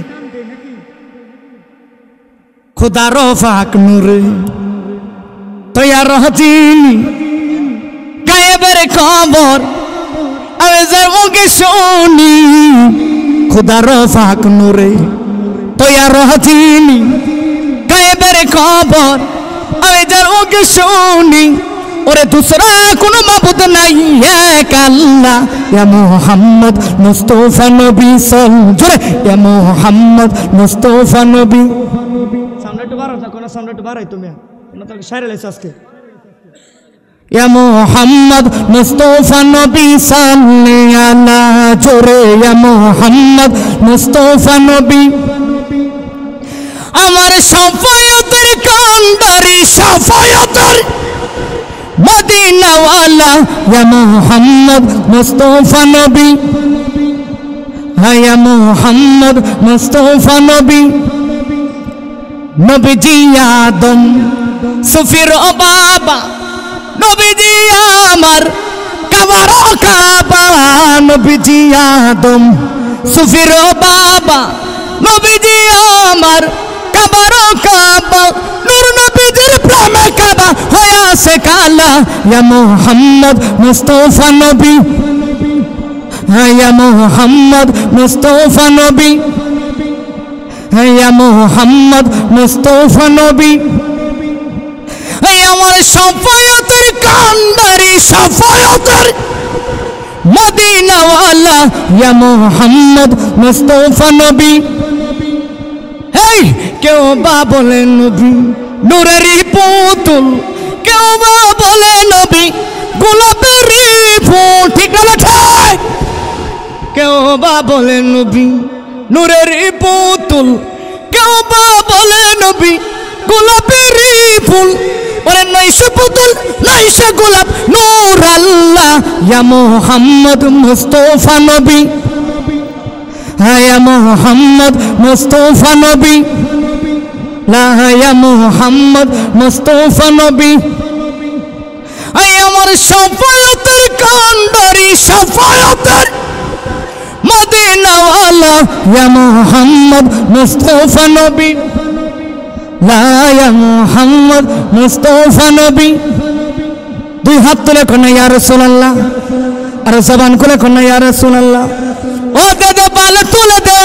খোদা রফাক নূরে তৈয়ার হতিনি গায়েবের খবর আমি যাবকে শুনি খোদা রফাক নূরে তৈয়ার হতিনি গায়েবের খবর আমি যাবকে শুনি ওরে দুসরা কোনো মাবুদ নাই এক আল্লাহ ইয়া মুহাম্মদ মুস্তাফা নবী সাল জোরে ইয়া মুহাম্মদ মুস্তাফা নবী সামনে একটু বাড়াও কোন সামনে একটু বাড়াই তুমি না তো সাইরে লাইছ আজকে ইয়া মুহাম্মদ মুস্তাফা নবী সাল্লি আলা জোরে ইয়া মুহাম্মদ মুস্তাফা নবী আমার শাফায়াতের কান্ডারি শাফায়াতের মদিনা ওয়ালা ইয়া মুহাম্মদ মুস্তাফা নবী ইয়া মুহাম্মদ মুস্তাফা নবী নবীজি আদম সুফির ও বাবা নবীজি আমার কাবার ও কাবা নবীজি আদম সুফির ও বাবা নবীজি আমার কাবার ও কাবা নূর নবীজির প্রেমে কাবা হয়াছে কালা ইয়া মুহাম্মদ মুস্তাফা নবী ইয়া মুহাম্মদ মুস্তাফা নবী ইয়া মুহাম্মদ মুস্তাফা নবী আমার শাফায়াতের কান্ডারি শাফায়াতের মদিনা ওয়ালা ইয়া মুহাম্মদ মুস্তাফা নবী এই কেউ বা বলে নবী নূরেরই পুতুল কেউ বা বলে নবী গোলাপেরই ফুল ঠিক না ঠিক কেউ বা বলে নবী নূরেরই পুতুল কেউ বা বলে নবী গোলাপেরই ফুল ওরে নইছে পুতুল নইছে গোলাপ নূর আল্লাহ ইয়া মুহাম্মদ মুস্তাফা নবী ইয়া মুহাম্মদ মুস্তাফা নবী লা ইয়া মুহাম্মদ মুস্তাফা নবী আমার শাফায়াতের কান্ডারি শাফায়াতের মদিনা ওয়ালা ইয়া মুহাম্মদ মুস্তাফা নবী লা ইয়া মুহাম্মদ মুস্তাফা নবী দুই হাত তুলে কোন ইয়া রাসূলুল্লাহ আর জবান খুলে কোন ইয়া রাসূলুল্লাহ ও দাদা পালে তুলে দে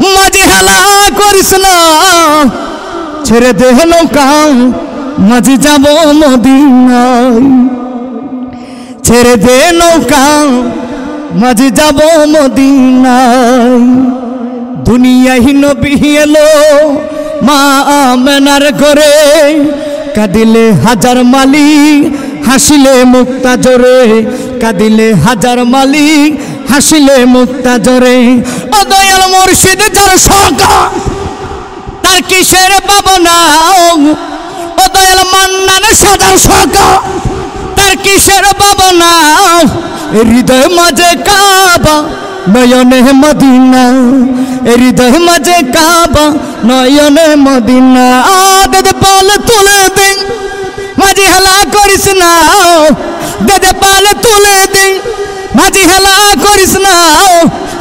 মাঝি হালা করিস না ছেড়ে দে নৌকা মাঝি যাব মদিনায় ছেড়ে দে নৌকা মাঝি যাব মদিনায় দুনিয়ায় নবী এলো মা আমেনার ঘরে কাঁদিলে হাজার মালিক হাসিলে মুক্তা জোরে কাঁদিলে হাজার মালিক হাসিলে মুক্তা জরে ও দয়াল মুর্শিদ যার সকা তার কিসের পাবনা ও দয়াল মান্নান সাজার সকা তার কিসের পাবনা হৃদয় মাঝে কাবা নয়নে মদিনা হৃদয় মাঝে কাবা নয়নে মদিনা দে পাল তুলে দে মাঝি হেলা করিস না দে পাল তুলে দে মাঝি হেলা করিস না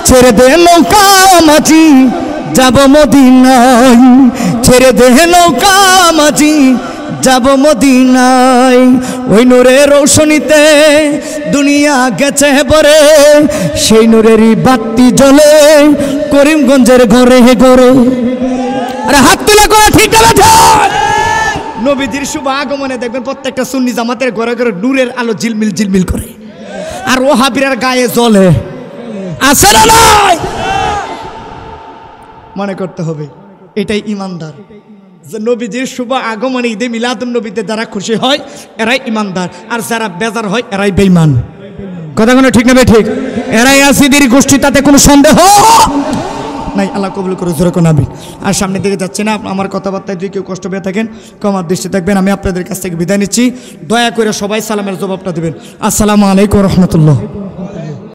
ছেড়ে দে নৌকা মাঝি যাব মদিনায় ছেড়ে দে নৌকা মাঝি যাব মদিনায় ওই নূরের রৌশনীতে দুনিয়া গেছে পরে সেই নূরেরই বাতি জ্বলে করিমগঞ্জের ঘরে ঘরে আরে হাত তুলে করে ঠিক আছে নবীজির শুভ আগমনে দেখবেন প্রত্যেকটা সুন্নি জামাতের ঘরে ঘরে নূরের আলো ঝিলমিল ঝিলমিল করে আর ওহাবিরার গায়ে জ্বলে আছে না নাই মনে করতে হবে এটাই ইমানদার যে নবীজির শুভ আগমনে ঈদে মিলাদুন নবীতে যারা খুশি হয় এরাই ইমানদার আর যারা বেজার হয় এরাই বেঈমান কথা কোনো ঠিক নেবে ঠিক এরাই আসিদির গোষ্ঠী তাতে কোনো সন্দেহ নাই আল্লাহ কবুল করে জোরে কোন আমিন আর সামনে দিকে যাচ্ছে না আমার কথাবার্তায় যদি কেউ কষ্ট পেয়ে থাকেন ক্ষমার দৃষ্টি থাকবেন আমি আপনাদের কাছ থেকে বিদায় নিচ্ছি দয়া করে সবাই সালামের জবাবটা দেবেন আসসালামু আলাইকুম রহমতুল্লাহ